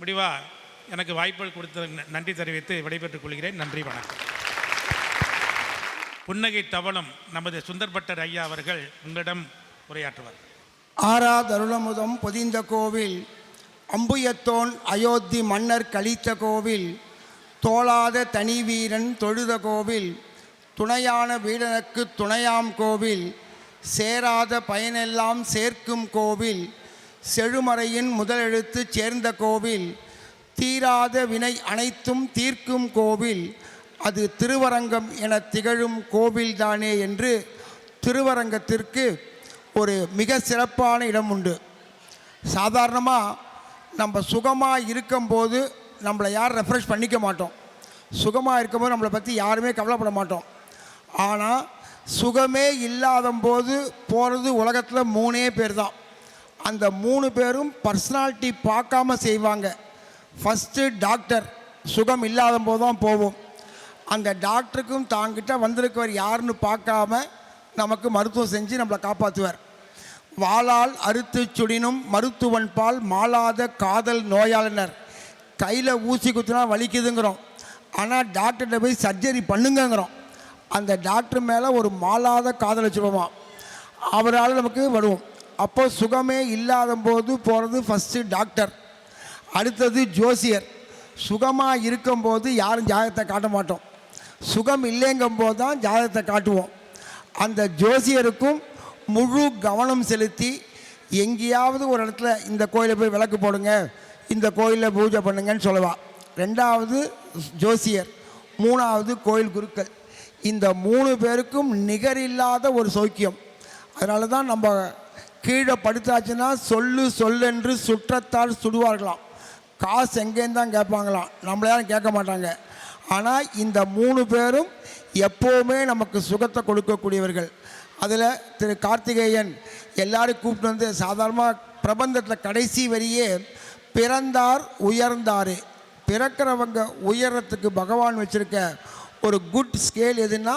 முடிவா எனக்கு வாய்ப்புகள் கொடுத்த நன்றி தெரிவித்து விடைபெற்றுக் கொள்கிறேன். நன்றி, வணக்கம். புன்னகை தவளம் நமது சுந்தர் பட்டர் ஐயா அவர்கள் உங்களிடம் உரையாற்றுவார். ஆறாதருளமுதம் பொதிந்த கோவில், அம்புயத்தோன் அயோத்தி மன்னர் கழித்த கோவில், தோளாத தனி வீரன் தொழுத கோவில், துணையான வீரனுக்கு துணையாம் கோவில், சேராத பயனெல்லாம் சேர்க்கும் கோவில், செழுமறையின் முதலெழுத்து சேர்ந்த கோவில், தீராத வினை அனைத்தும் தீர்க்கும் கோவில், அது திருவரங்கம் என திகழும் கோவில்தானே என்று திருவரங்கத்திற்கு ஒரு மிக சிறப்பான இடம் உண்டு. சாதாரணமாக நம்ம சுகமாக இருக்கும்போது நம்மளை யாரும் ரெஃப்ரெஷ் பண்ணிக்க மாட்டோம். சுகமாக இருக்கும்போது நம்மளை பற்றி யாருமே கவலைப்பட மாட்டோம். ஆனால் சுகமே இல்லாதம்போது போகிறது உலகத்தில் 3 பேர் தான். அந்த 3 பேரும் பர்சனாலிட்டி பார்க்காம செய்வாங்க. ஃபஸ்ட்டு டாக்டர், சுகம் இல்லாத போது தான் போவோம். அந்த டாக்டருக்கும் தாங்கிட்ட வந்திருக்கவர் யாருன்னு பார்க்காம நமக்கு மருத்துவம் செஞ்சு நம்மளை காப்பாற்றுவார். வாளால் அறுத்து சுடினும் மருத்துவன் பால் மாளாத காதல் நோயாளினர். கையில் ஊசி குத்தினா வலிக்குதுங்கிறோம், ஆனால் டாக்டர்கிட்ட போய் சர்ஜரி பண்ணுங்கிறோம். அந்த டாக்டர் மேலே ஒரு மாளாத காதல் வச்சுருவோமா, அவரால் நமக்கு வருவோம். அப்போ சுகமே இல்லாத போது போகிறது ஃபஸ்ட்டு டாக்டர். அடுத்தது ஜோசியர். சுகமாக இருக்கும்போது யாரும் ஜாதகத்தை காட்ட மாட்டோம், சுகம் இல்லைங்கும்போது தான் ஜாதகத்தை காட்டுவோம். அந்த ஜோசியருக்கும் முழு கவனம் செலுத்தி எங்கேயாவது ஒரு இடத்துல இந்த கோயிலை போய் விளக்கு போடுங்க, இந்த கோயிலில் பூஜை பண்ணுங்கன்னு சொல்லுவாள். 2வது ஜோசியர், 3வது கோயில் குருக்கள். இந்த 3 பேருக்கும் நிகரில்லாத ஒரு சௌக்கியம். அதனால தான் நம்ம கீழே படுத்தாச்சுன்னா சொல்லென்று சுற்றத்தால் சுடுவார்களாம். காசு எங்கேன்னு தான் கேட்பாங்களாம், நம்மள யாரும் கேட்க மாட்டாங்க. ஆனால் இந்த 3 பேரும் எப்போவுமே நமக்கு சுகத்தை கொடுக்கக்கூடியவர்கள். அதில் திரு கார்த்திகேயன் எல்லாரும் கூப்பிட்டு வந்து சாதாரணமாக பிரபந்தத்தில் கடைசி வரியே பிறந்தார் உயர்ந்தார். பிறக்கிறவங்க உயரத்துக்கு பகவான் வச்சுருக்க ஒரு குட் ஸ்கேல் எதுன்னா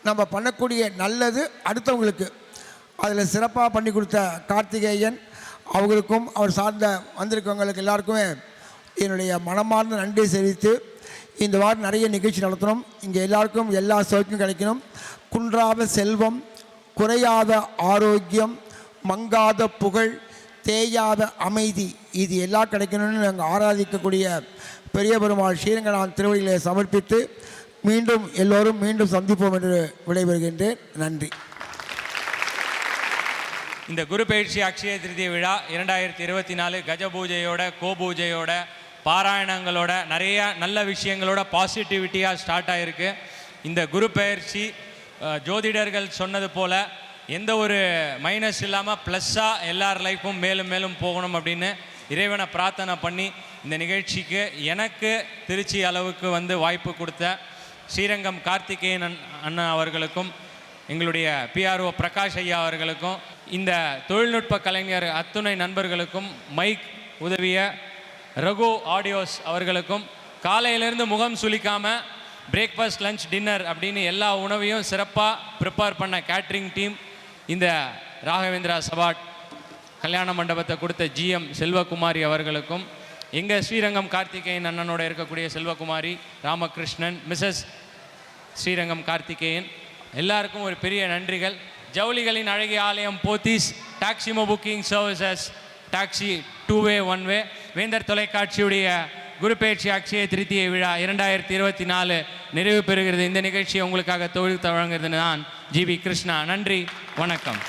நம்ம பண்ணக்கூடிய நல்லது அடுத்தவங்களுக்கு. அதில் சிறப்பாக பண்ணி கொடுத்த கார்த்திகேயன் அவங்களுக்கும் அவர் சார்ந்த வந்திருக்கவங்களுக்கு எல்லாருக்குமே என்னுடைய மனமார்ந்த நன்றி தெரிவித்து, இந்த வாரம் நிறைய நிகழ்ச்சி நடத்தணும். இங்கே எல்லாருக்கும் எல்லா சௌக்கியம் கிடைக்கணும். குன்றாத செல்வம், குறையாத ஆரோக்கியம், மங்காத புகழ், தேயாத அமைதி, இது எல்லாம் கிடைக்கணும்னு நாங்கள் ஆராதிக்கக்கூடிய பெரிய பெருமாள் ஸ்ரீரங்கநாதன் திருவடிகளை சமர்ப்பித்து மீண்டும் எல்லோரும் மீண்டும் சந்திப்போம் என்று விடைபெறுகின்றேன். நன்றி. இந்த குரு பயிற்சி அக்ஷய திருதிய விழா 2024 கஜ பூஜையோட, கோபூஜையோட, பாராயணங்களோட, நிறைய நல்ல விஷயங்களோட பாசிட்டிவிட்டியாக ஸ்டார்ட் ஆகிருக்கு. இந்த குரு பயிற்சி ஜோதிடர்கள் சொன்னது போல் எந்த ஒரு மைனஸ் இல்லாமல் ப்ளஸ்ஸாக எல்லார் லைஃப்பும் மேலும் மேலும் போகணும் அப்படின்னு இறைவனை பிரார்த்தனை பண்ணி இந்த நிகழ்ச்சிக்கு எனக்கு திருச்சி அளவுக்கு வந்து வாய்ப்பு கொடுத்த ஸ்ரீரங்கம் கார்த்திகேயன் அண்ணா அவர்களுக்கும், எங்களுடைய PRO பிரகாஷ் ஐயா அவர்களுக்கும், இந்த தொழில்நுட்ப கலைஞர் அத்துணை நண்பர்களுக்கும், மைக் உதவிய ரகு ஆடியோஸ் அவர்களுக்கும், காலையிலேருந்து முகம் சுளிக்காமல் பிரேக்ஃபாஸ்ட், லஞ்ச், டின்னர் அப்படின்னு எல்லா உணவையும் சிறப்பாக ப்ரிப்பேர் பண்ண கேட்ரிங் டீம், இந்த ராகவேந்திரா சபாட் கல்யாண மண்டபத்தை கொடுத்த GM செல்வகுமாரி அவர்களுக்கும், எங்கள் ஸ்ரீரங்கம் கார்த்திகேயன் அண்ணனோட இருக்கக்கூடிய செல்வகுமாரி, ராமகிருஷ்ணன், மிஸ்ஸஸ் ஸ்ரீரங்கம் கார்த்திகேயன் எல்லாருக்கும் ஒரு பெரிய நன்றிகள். ஜவுளிகளின் அழகிய ஆலயம் Pothys, Taximo booking services, taxi 2-way 1-way, வேந்தர் தொலைக்காட்சியுடைய குரு பயிற்சி அக்ஷய திருத்திய விழா 2024 நிறைவு பெறுகிறது. இந்த நிகழ்ச்சியை உங்களுக்காக தொழில் வழங்குறது நான் GB கிருஷ்ணா. நன்றி, வணக்கம்.